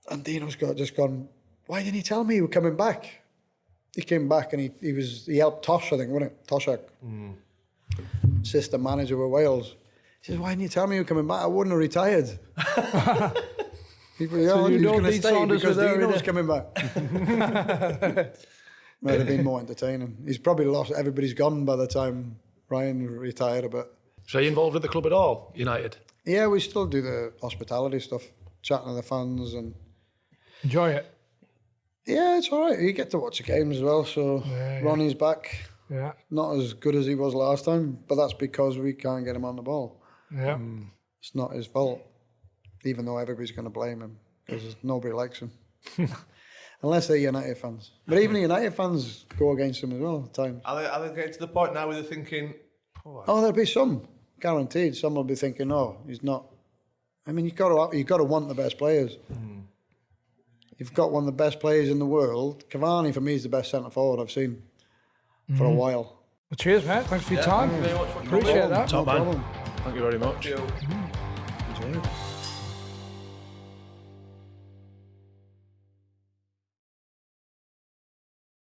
Speaker 2: and Dino's just gone. Why didn't he tell me you were coming back? he came back and he helped Tosh, I think, wasn't it? Toshak, assistant manager with Wales. He says, "Why didn't you tell me you were coming back? I wouldn't have retired." People,
Speaker 1: So you
Speaker 2: he's
Speaker 1: don't
Speaker 2: going to
Speaker 1: need
Speaker 2: stay
Speaker 1: Saunders
Speaker 2: because
Speaker 1: with her,
Speaker 2: Dino's
Speaker 1: innit?
Speaker 2: coming back. Might have been more entertaining. He's probably lost. Everybody's gone by the time Ryan retired a bit.
Speaker 3: So are you involved with the club at all, United?
Speaker 2: Yeah, we still do the hospitality stuff, chatting to the fans, and
Speaker 1: Enjoy it.
Speaker 2: yeah, it's all right. You get to watch the games as well. So Ronnie's back.
Speaker 1: Yeah.
Speaker 2: Not as good as he was last time, but that's because we can't get him on the ball.
Speaker 1: Yeah.
Speaker 2: It's not his fault, even though everybody's going to blame him because nobody likes him. Unless they're United fans. But even the United fans go against him as well at times.
Speaker 4: Are they getting to the point now where they're thinking,
Speaker 2: Oh, there'll be some. Guaranteed. Some will be thinking, no, he's not. I mean, you've got to want the best players. You've got one of the best players in the world. Cavani, for me, is the best centre-forward I've seen for a while.
Speaker 1: Well, cheers, mate. Thanks for your time.
Speaker 4: very much for
Speaker 1: Appreciate that.
Speaker 3: Top man.
Speaker 2: problem.
Speaker 3: Thank you very much.
Speaker 4: you?
Speaker 2: Enjoy it.